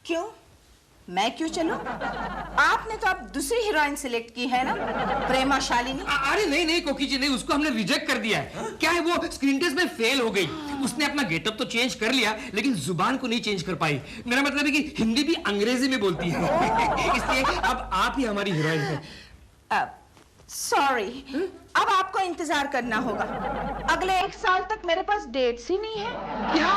S11: क्यों? मैं क्यों चलूं? आपने तो अब दूसरी हीरोइन सिलेक्ट की है ना, प्रेमा शालिनी।
S12: अरे नहीं नहीं कोकी जी, नहीं, उसको हमने रिजेक्ट कर दिया है। क्या है, वो स्क्रीन टेस्ट में फेल हो गई। उसने अपना गेटअप तो चेंज कर लिया, लेकिन जुबान को नहीं चेंज कर पाई। मेरा मतलब है कि हिंदी भी अंग्रेजी में बोलती है। इसलिए अब आप ही हमारी हीरोइन हैं।
S11: सॉरी, अब आपको इंतजार करना होगा। अगले 1 साल तक मेरे पास डेट्स ही नहीं है।
S12: क्या?